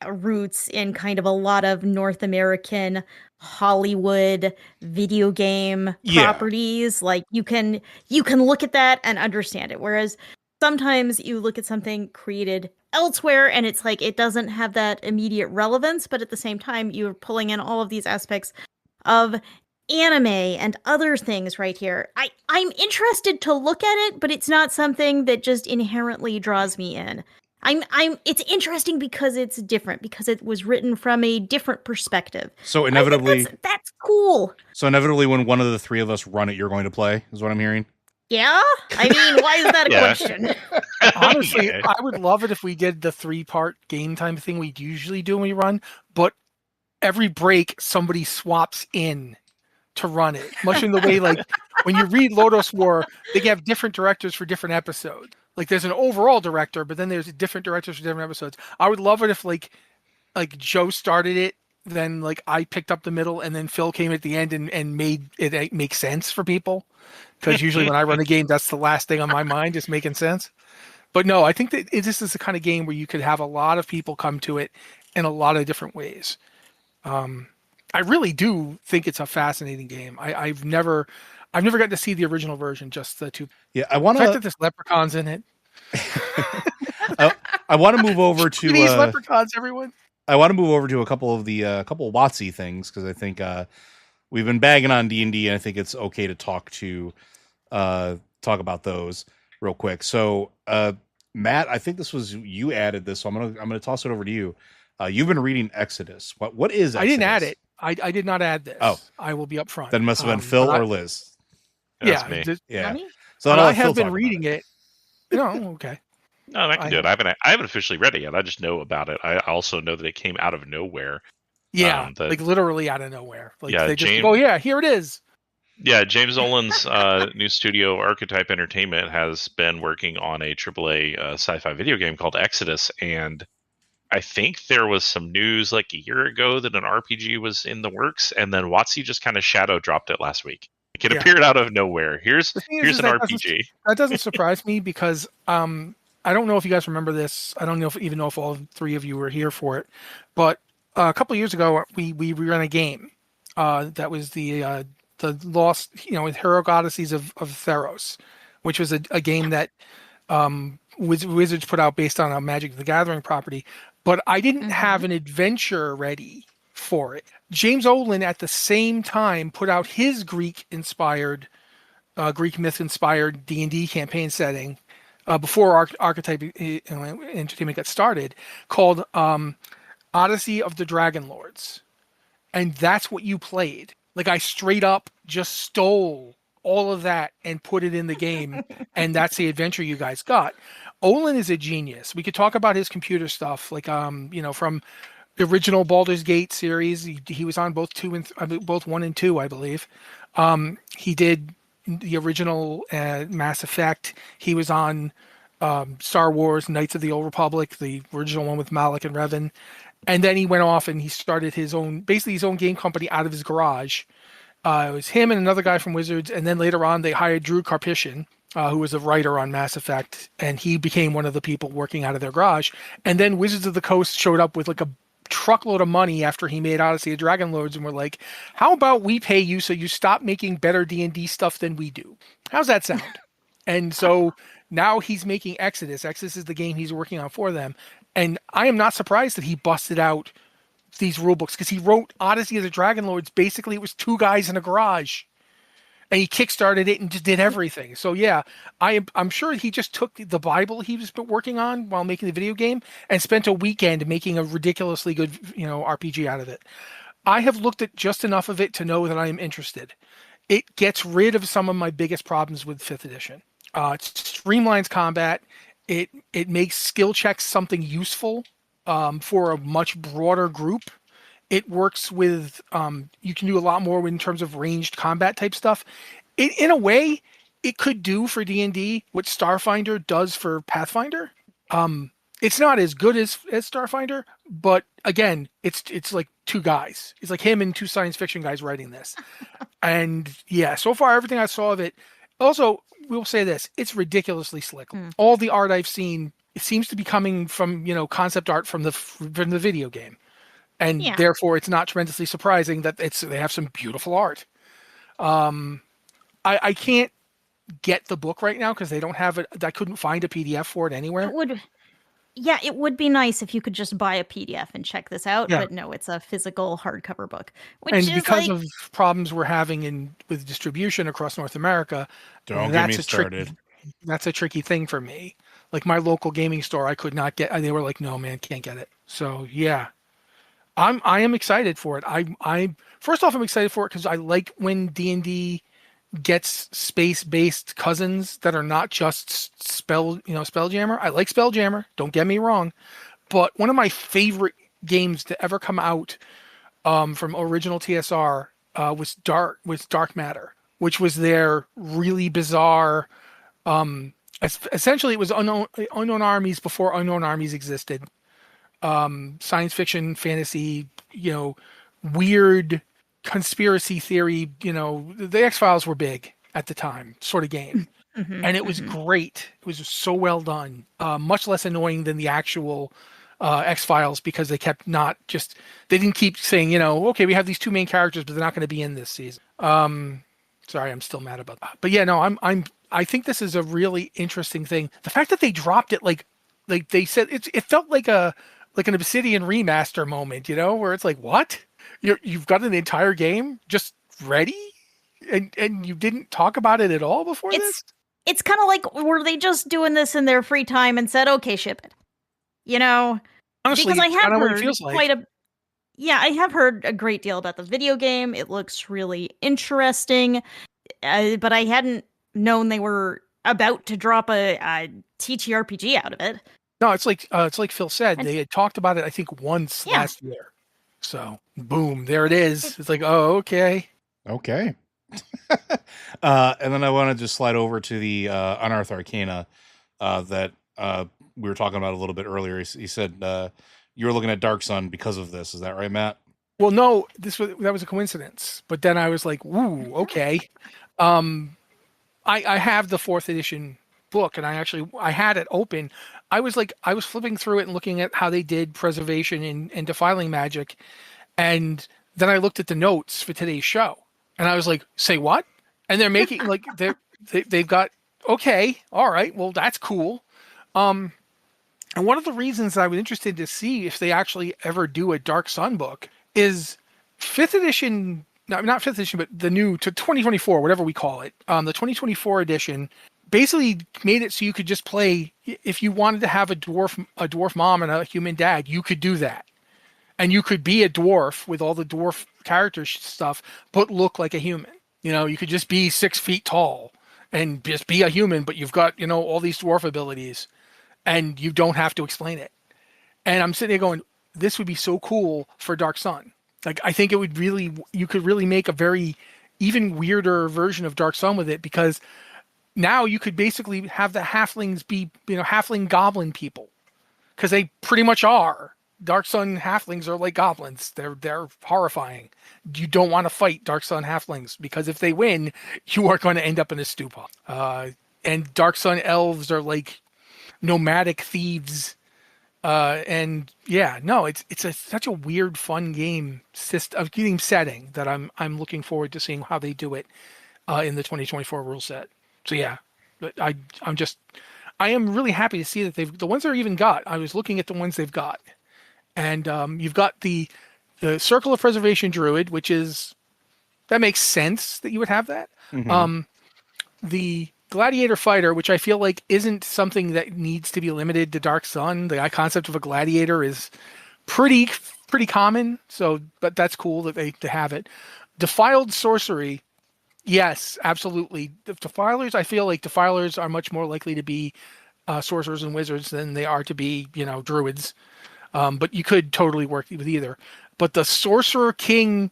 roots in kind of a lot of North American Hollywood video game properties. Like you can look at that and understand it. Whereas sometimes you look at something created elsewhere and it's like it doesn't have that immediate relevance, but at the same time you're pulling in all of these aspects of anime and other things right here. I'm interested to look at it, but it's not something that just inherently draws me in. It's interesting because it's different, because it was written from a different perspective. So inevitably, that's cool. So inevitably, when one of the three of us run it, you're going to play, is what I'm hearing. Yeah? I mean, why is that a question? Honestly, I would love it if we did the 3-part game time thing we usually do when we run, but every break, somebody swaps in to run it. Much in the way, like, when you read Lodos War, they have different directors for different episodes. Like, there's an overall director, but then there's different directors for different episodes. I would love it if, like Joe started it, then, like, I picked up the middle, and then Phil came at the end and made it make sense for people. Because usually when I run a game, that's the last thing on my mind, is making sense. But no, I think that this is the kind of game where you could have a lot of people come to it in a lot of different ways. I really do think it's a fascinating game. I've never gotten to see the original version, just the two. Yeah, I want to. The fact that there's leprechauns in it. I want to move over to these leprechauns, everyone. I want to move over to a couple of the WotC things, because I think we've been bagging on D&D, and I think it's okay to talk about those real quick. So, Matt, I think this was you added this, so I'm gonna toss it over to you. You've been reading Exodus. What is Exodus? I didn't add it. I did not add this. Oh, I will be upfront. That must have been Phil or Liz. That's me. Yeah. So I have been reading it. No, okay. No, I can do it. I haven't officially read it yet. I just know about it. I also know that it came out of nowhere. Yeah, like literally out of nowhere. Like, yeah, they just go, yeah, here it is. Yeah, James Olin's new studio, Archetype Entertainment, has been working on a AAA sci-fi video game called Exodus, and I think there was some news like a year ago that an RPG was in the works, and then WotC just kind of shadow dropped it last week. It appeared out of nowhere. Here's an RPG. That doesn't surprise me, because I don't know if you guys remember this. I don't know if all three of you were here for it, but a couple of years ago we ran a game that was the Lost, Heroic Odysseys of Theros, which was a game that Wizards put out based on a Magic the Gathering property. But I didn't have an adventure ready for it. James Olin at the same time put out his Greek myth-inspired D&D campaign setting before Archetype Entertainment got started, called Odyssey of the Dragon Lords. And that's what you played. Like, I straight up just stole all of that and put it in the game, and that's the adventure you guys got. Olin is a genius. We could talk about his computer stuff, like from the original Baldur's Gate series. He was on both 1 and 2, I believe. He did the original Mass Effect. He was on Star Wars Knights of the Old Republic, the original one with Malik and Revan. And then he went off and he started his own game company out of his garage. It was him and another guy from Wizards. And then later on, they hired Drew Karpyshyn, who was a writer on Mass Effect. And he became one of the people working out of their garage. And then Wizards of the Coast showed up with like a truckload of money after he made Odyssey of Dragon Lords, and we're like, how about we pay you so you stop making better D&D stuff than we do? How's that sound? And so now he's making Exodus. Exodus is the game he's working on for them. And I am not surprised that he busted out these rule books, because he wrote Odyssey of the Dragon Lords. Basically, it was two guys in a garage. And he kickstarted it and just did everything. So yeah, I'm sure he just took the Bible he was working on while making the video game and spent a weekend making a ridiculously good, RPG out of it. I have looked at just enough of it to know that I am interested. It gets rid of some of my biggest problems with 5th edition. It streamlines combat. It makes skill checks something useful for a much broader group. It works with, you can do a lot more in terms of ranged combat type stuff. In a way, it could do for D&D what Starfinder does for Pathfinder. It's not as good as Starfinder, but again, it's like two guys. It's like him and two science fiction guys writing this. And yeah, so far, everything I saw of it. Also, we'll say this, it's ridiculously slick. All the art I've seen, it seems to be coming from, concept art from the video game. And therefore, it's not tremendously surprising that they have some beautiful art. I can't get the book right now because they don't have it. I couldn't find a PDF for it anywhere. Yeah, it would be nice if you could just buy a PDF and check this out, Yeah. but no, it's a physical hardcover book. Which And is because like, of problems we're having with distribution across North America, Don't get me that's started. That's a tricky thing for me. Like my local gaming store, I could not get. They were like, "No, man, can't get it." So yeah, I am excited for it. I first off, I'm excited for it because I like when D&D gets space-based cousins that are not just Spelljammer. I like Spelljammer. Don't get me wrong, but one of my favorite games to ever come out from original TSR was Dark Matter, which was their really bizarre. Essentially, it was unknown armies before unknown armies existed. Science fiction, fantasy, weird conspiracy theory. The X-Files were big at the time, sort of game. And it was great. It was so well done. Much less annoying than the actual X-Files because they kept they didn't keep saying, okay, we have these two main characters, but they're not going to be in this season. Sorry, I'm still mad about that. But yeah, no, I think this is a really interesting thing. The fact that they dropped it like they said, it felt like an Obsidian remaster moment, where it's like, what? You've got an entire game just ready? And you didn't talk about it at all before this? It's kind of like, were they just doing this in their free time and said, okay, ship it? Honestly, because I have what it heard feels like. I have heard a great deal about the video game. It looks really interesting, but I hadn't known they were about to drop a TTRPG out of it. No, it's like Phil said, they had talked about it, I think, once last year. So, boom, there it is. It's like, oh, okay. Okay. And then I want to just slide over to the Unearthed Arcana that we were talking about a little bit earlier. He said you were looking at Dark Sun because of this. Is that right, Matt? Well, no, that was a coincidence. But then I was like, "Ooh, okay." I have the 4th edition book, and I had it open. I was flipping through it and looking at how they did preservation and defiling magic, and then I looked at the notes for today's show, and I was like, "Say what?" And they're making they've got, okay, all right, well, that's cool. And one of the reasons I was interested to see if they actually ever do a Dark Sun book is 5th edition, no, not 5th edition, but the new to 2024, whatever we call it. The 2024 edition basically made it so you could just play, if you wanted to have a dwarf mom and a human dad, you could do that. And you could be a dwarf with all the dwarf character stuff, but look like a human. You could just be 6 feet tall and just be a human, but you've got, all these dwarf abilities. And you don't have to explain it. And I'm sitting there going, this would be so cool for Dark Sun. Like, I think you could really make a very even weirder version of Dark Sun with it, because now you could basically have the halflings be, halfling goblin people. Because they pretty much are. Dark Sun halflings are like goblins. They're horrifying. You don't want to fight Dark Sun halflings, because if they win, you are going to end up in a stew pot. And Dark Sun elves are like nomadic thieves, and yeah, no, it's such a weird, fun game setting that I'm looking forward to seeing how they do it in the 2024 rule set. So yeah, I am really happy to see that the ones they're even got. I was looking at the ones they've got, and you've got the Circle of Preservation Druid, that makes sense that you would have that. Mm-hmm. The Gladiator Fighter, which I feel like isn't something that needs to be limited to Dark Sun. The concept of a gladiator is pretty common, but that's cool that they have it. Defiled Sorcery, yes, absolutely. Defilers, I feel like Defilers are much more likely to be sorcerers and wizards than they are to be, druids. But you could totally work with either. But the Sorcerer King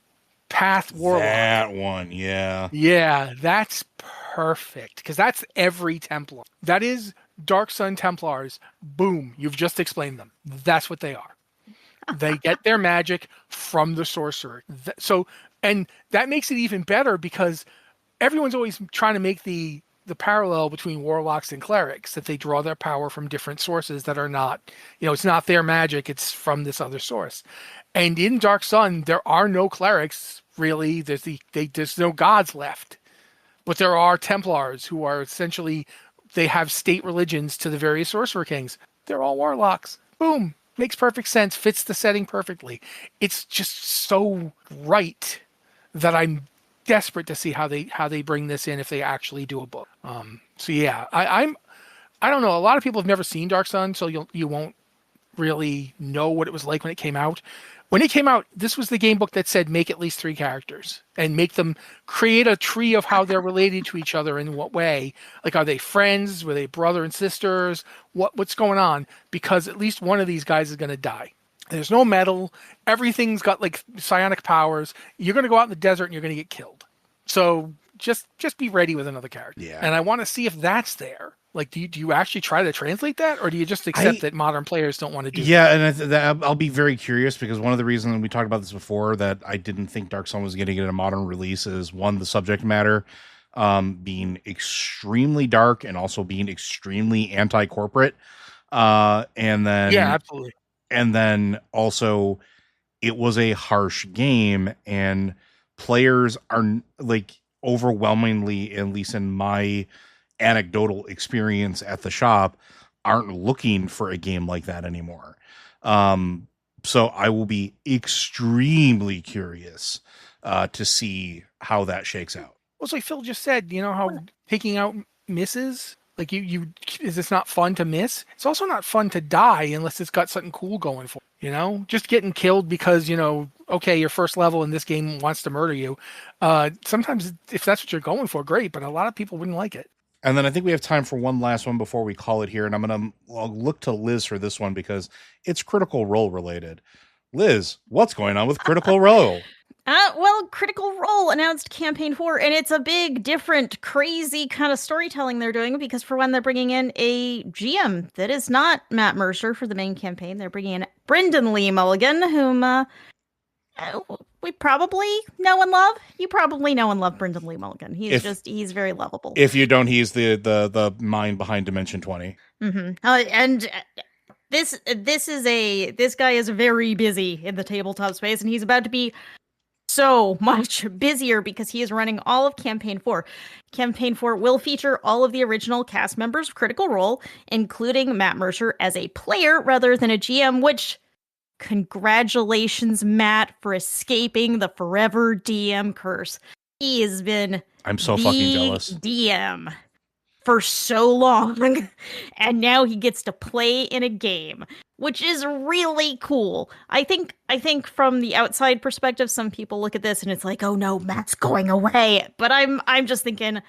Path Warlock. That one, yeah. Yeah, that's perfect, because that's every Templar. That is Dark Sun Templars. Boom, you've just explained them. That's what they are. They get their magic from the sorcerer. And that makes it even better, because everyone's always trying to make the parallel between warlocks and clerics, that they draw their power from different sources that are not, it's not their magic, it's from this other source. And in Dark Sun, there are no clerics, really. There's no gods left. But there are Templars who are essentially, they have state religions to the various Sorcerer Kings. They're all warlocks. Boom. Makes perfect sense. Fits the setting perfectly. It's just so right that I'm desperate to see how they bring this in if they actually do a book. So yeah, I don't know. A lot of people have never seen Dark Sun, so you won't really know what it was like when it came out. When it came out, this was the game book that said make at least 3 characters and make them create a tree of how they're related to each other in what way. Like, are they friends? Were they brother and sisters? What's going on? Because at least one of these guys is going to die. There's no metal. Everything's got like psionic powers. You're going to go out in the desert and you're going to get killed. So just be ready with another character. Yeah. And I want to see if that's there. Like, do you actually try to translate that, or do you just accept that modern players don't want to do that? Yeah, and I'll be very curious, because one of the reasons we talked about this before that I didn't think Dark Sun was going to get a modern release is, one, the subject matter being extremely dark and also being extremely anti-corporate. And then Yeah, absolutely. And then also it was a harsh game, and players are like overwhelmingly, at least in my anecdotal experience at the shop, aren't looking for a game like that anymore. So I will be extremely curious to see how that shakes out. Well, so like Phil just said, you know how taking out misses, like you is this not fun to miss? It's also not fun to die unless it's got something cool going for it, you know? Just getting killed because, you know, okay, your first level in this game wants to murder you. Sometimes if that's what you're going for, great, but a lot of people wouldn't like it. And then I think we have time for one last one before we call it here. And I'll look to Liz for this one because it's Critical Role related. Liz, what's going on with Critical Role? Well, Critical Role announced Campaign 4, and it's a big, different, crazy kind of storytelling they're doing, because for one, they're bringing in a GM that is not Matt Mercer for the main campaign. They're bringing in Brendan Lee Mulligan, whom we probably know and love. You probably know and love Brendan Lee Mulligan. He's very lovable. If you don't, he's the mind behind Dimension 20. Mm-hmm. And this guy is very busy in the tabletop space, and he's about to be so much busier because he is running all of Campaign 4. Campaign 4 will feature all of the original cast members of Critical Role, including Matt Mercer as a player rather than a GM, which, congratulations, Matt, for escaping the forever DM curse. He has been I'm so fucking jealous. DM for so long, and now he gets to play in a game, which is really cool. I think from the outside perspective, some people look at this and it's like, oh no, Matt's going away. But I'm just thinking,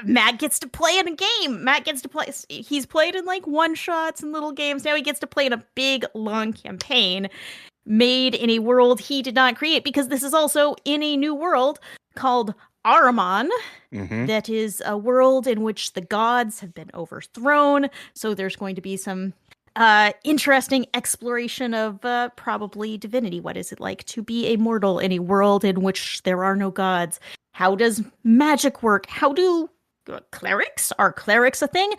Matt gets to play in a game. Matt gets to play. He's played in like one-shots and little games. Now he gets to play in a big, long campaign made in a world he did not create, because this is also in a new world called Ahriman. Mm-hmm. That is a world in which the gods have been overthrown. So there's going to be some interesting exploration of probably divinity. What is it like to be a mortal in a world in which there are no gods? How does magic work? How do clerics? Are clerics a thing?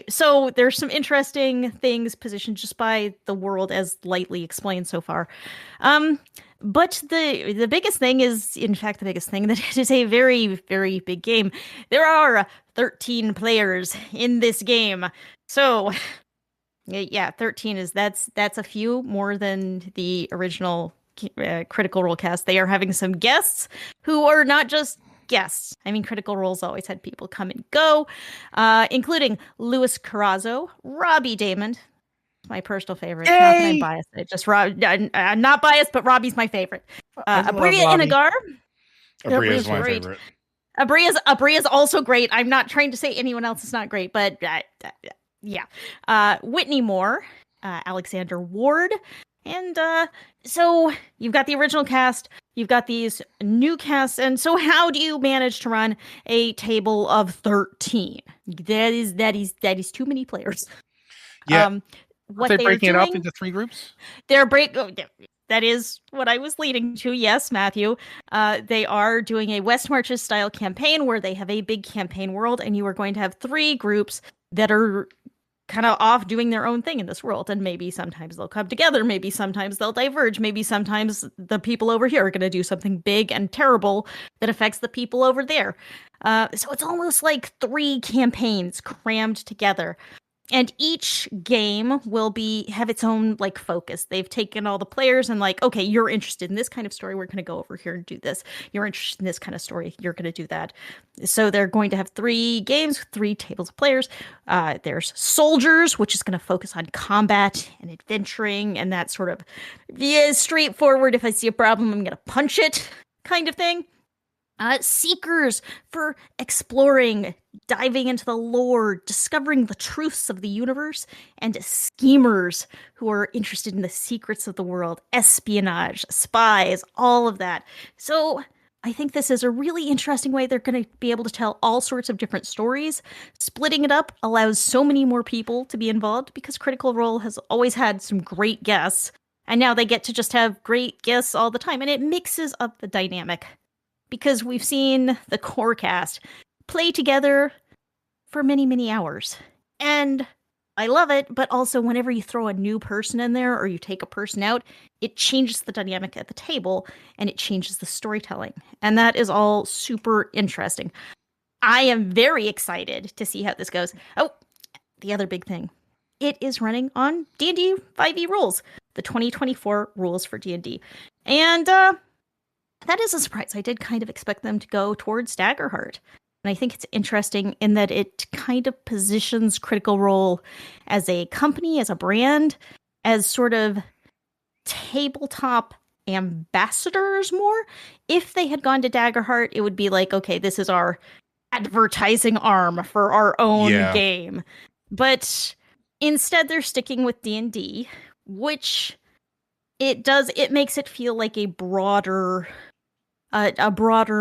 So there's some interesting things positioned just by the world as lightly explained so far. But the biggest thing is, in fact, the biggest thing, that it is a very, very big game. There are 13 players in this game. So, yeah, 13 that's a few more than the original Critical Role cast. They are having some guests who are not just guests. I mean, Critical Role's always had people come and go, including Louis Carrazzo, Robbie Damon, my personal favorite. Yay! Not that I'm biased. I'm not biased, but Robbie's my favorite. Abria Inagar. Abria's my favorite. Abria's also great. I'm not trying to say anyone else is not great, but yeah. Whitney Moore, Alexander Ward, and so you've got the original cast, you've got these new casts, and so how do you manage to run a table of 13? That is too many players. Yeah. What they're breaking it up into 3 groups? That is what I was leading to. Yes, Matthew. They are doing a West Marches style campaign where they have a big campaign world, and you are going to have 3 groups that are kind of off doing their own thing in this world. And maybe sometimes they'll come together. Maybe sometimes they'll diverge. Maybe sometimes the people over here are going to do something big and terrible that affects the people over there. So it's almost like 3 campaigns crammed together. And each game will have its own like focus. They've taken all the players and like, okay, you're interested in this kind of story. We're going to go over here and do this. You're interested in this kind of story. You're going to do that. So they're going to have 3 games, 3 tables of players. There's soldiers, which is going to focus on combat and adventuring and that sort of straightforward. If I see a problem, I'm going to punch it kind of thing. Seekers for exploring, diving into the lore, discovering the truths of the universe, and schemers who are interested in the secrets of the world, espionage, spies, all of that. So I think this is a really interesting way they're going to be able to tell all sorts of different stories. Splitting it up allows so many more people to be involved because Critical Role has always had some great guests, and now they get to just have great guests all the time, and it mixes up the dynamic. Because we've seen the core cast play together for many, many hours. And I love it, but also whenever you throw a new person in there or you take a person out, it changes the dynamic at the table and it changes the storytelling. And that is all super interesting. I am very excited to see how this goes. Oh, the other big thing. It is running on D&D 5e rules, the 2024 rules for D&D. And, that is a surprise. I did kind of expect them to go towards Daggerheart. And I think it's interesting in that it kind of positions Critical Role as a company, as a brand, as sort of tabletop ambassadors more. If they had gone to Daggerheart, it would be like, okay, this is our advertising arm for our own game. But instead, they're sticking with D&D, which it makes it feel like a broader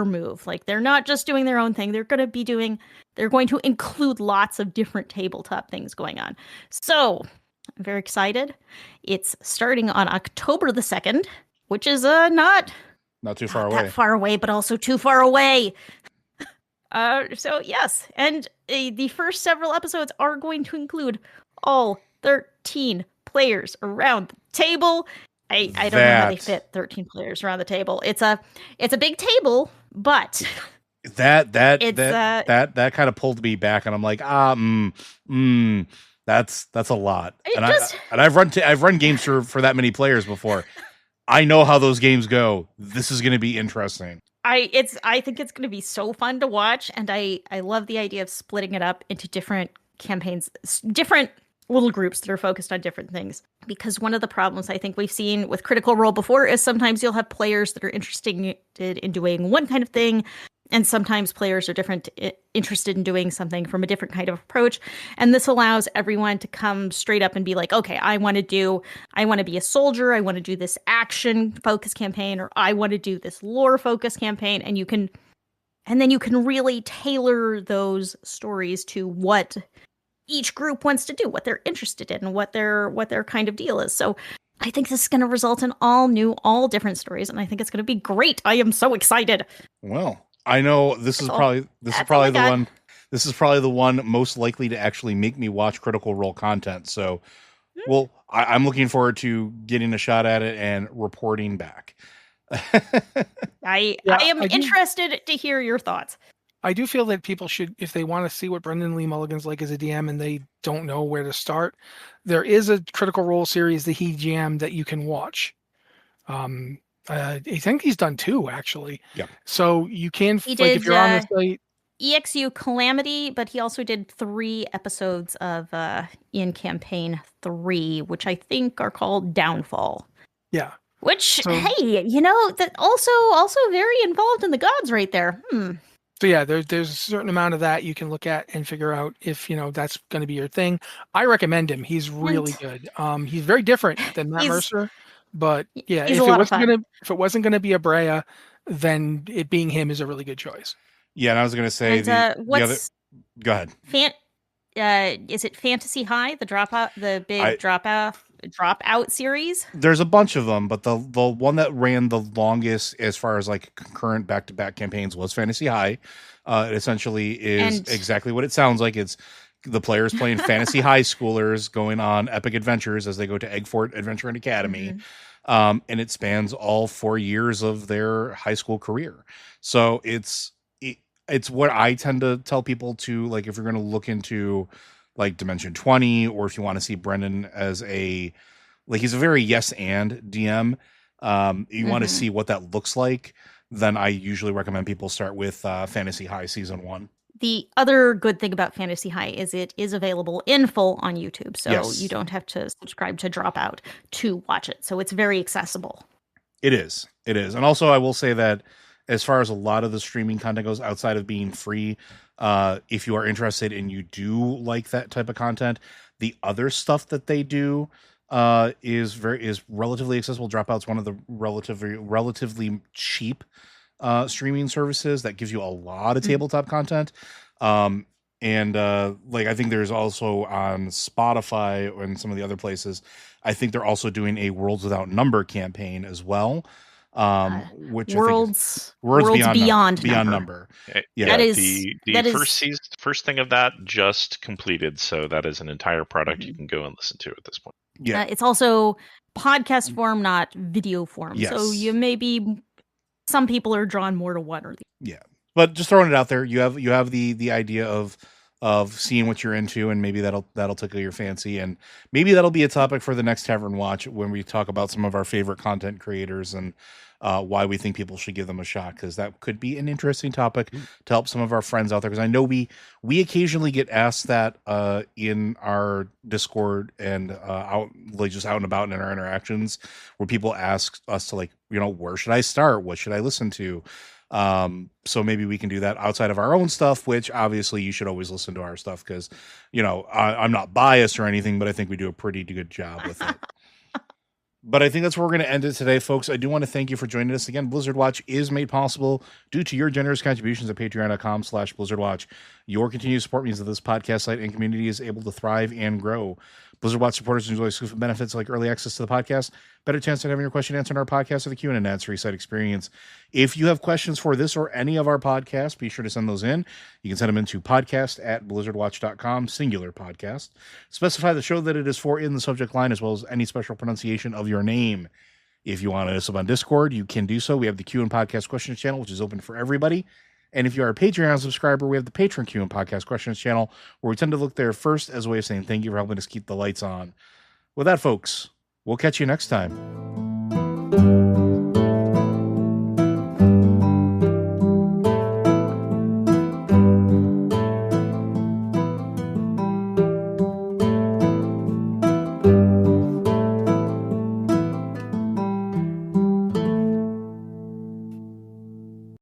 move. Like they're not just doing their own thing. They're going to include lots of different tabletop things going on. So I'm very excited. It's starting on October the 2nd, which is not too far away. That far away, but also too far away. So yes, and the first several episodes are going to include all 13 players around the table. I don't know how they fit 13 players around the table. It's a big table, but that kind of pulled me back, and I'm like, that's a lot. I've run games for that many players before. I know how those games go. This is going to be interesting. I think it's going to be so fun to watch, and I love the idea of splitting it up into different campaigns, different little groups that are focused on different things. Because one of the problems I think we've seen with Critical Role before is sometimes you'll have players that are interested in doing one kind of thing, and sometimes players are interested in doing something from a different kind of approach. And this allows everyone to come straight up and be like, okay, I want to be a soldier, I want to do this action focus campaign, or I want to do this lore focus campaign, and then you can really tailor those stories to what each group wants to do, what they're interested in, what their kind of deal is. So I think this is going to result in all different stories, and I think it's going to be great. I am so excited. Well, I know this is probably the one most likely to actually make me watch Critical Role content. So, well, I'm looking forward to getting a shot at it and reporting back. I am interested to hear your thoughts. I do feel that people should, if they want to see what Brendan Lee Mulligan's like as a DM and they don't know where to start, there is a Critical Role series that he jammed that you can watch. I think he's done 2, actually. Yeah. So you can, if you're on the site. EXU Calamity, but he also did 3 episodes of in Campaign 3, which I think are called Downfall. Yeah. Which, hey, that also very involved in the gods right there. So yeah, there's a certain amount of that you can look at and figure out if that's going to be your thing. I recommend him. He's really good. He's very different than Matt Mercer, but yeah, if it wasn't gonna be a Brea, then it being him is a really good choice. Yeah, and I was gonna say go ahead. Is it Fantasy High, the dropout series? There's a bunch of them, but the one that ran the longest as far as like concurrent back-to-back campaigns was Fantasy High. It essentially is exactly what it sounds like. It's the players playing fantasy high schoolers going on epic adventures as they go to Eggfort Adventure and Academy. And it spans all 4 years of their high school career. So it's what I tend to tell people to, like, if you're going to look into like Dimension 20, or if you want to see Brendan as he's a very yes and DM. You want to see what that looks like, then I usually recommend people start with Fantasy High Season 1. The other good thing about Fantasy High is it is available in full on YouTube, so Yes. you don't have to subscribe to Dropout to watch it. So it's very accessible. It is. And also I will say that as far as a lot of the streaming content goes, outside of being free, if you are interested and you do like that type of content, the other stuff that they do is relatively accessible. Dropout's one of the relatively cheap streaming services that gives you a lot of tabletop content. I think there's also on Spotify and some of the other places, I think they're also doing a Worlds Without Number campaign as well. Which Worlds Beyond Number. Number. Yeah, That is the first thing of that just completed, so that is an entire product you can go and listen to at this point. Yeah, it's also podcast form, not video form. Yes. So some people are drawn more to one or the other. Yeah, but just throwing it out there, you have the idea of seeing what you're into, and maybe that'll tickle your fancy, and maybe that'll be a topic for the next Tavern Watch when we talk about some of our favorite content creators and why we think people should give them a shot, because that could be an interesting topic to help some of our friends out there. Because I know we occasionally get asked that in our Discord and out and about in our interactions, where people ask us to where should I start? What should I listen to? So maybe we can do that outside of our own stuff, which obviously you should always listen to our stuff because, I'm not biased or anything, but I think we do a pretty good job with it. But I think that's where we're going to end it today, folks. I do want to thank you for joining us again. Blizzard Watch is made possible due to your generous contributions at patreon.com/BlizzardWatch. Your continued support means that this podcast site and community is able to thrive and grow. Blizzard Watch supporters enjoy exclusive benefits like early access to the podcast, better chance at having your question answered in our podcast, or the Q&A and ad-free site experience. If you have questions for this or any of our podcasts, be sure to send those in. You can send them into podcast@blizzardwatch.com, singular podcast. Specify the show that it is for in the subject line, as well as any special pronunciation of your name. If you want to sub on Discord, you can do so. We have the Q and Podcast Questions channel, which is open for everybody. And if you are a Patreon subscriber, we have the Patreon Q and Podcast Questions channel, where we tend to look there first as a way of saying thank you for helping us keep the lights on. With that, folks, we'll catch you next time.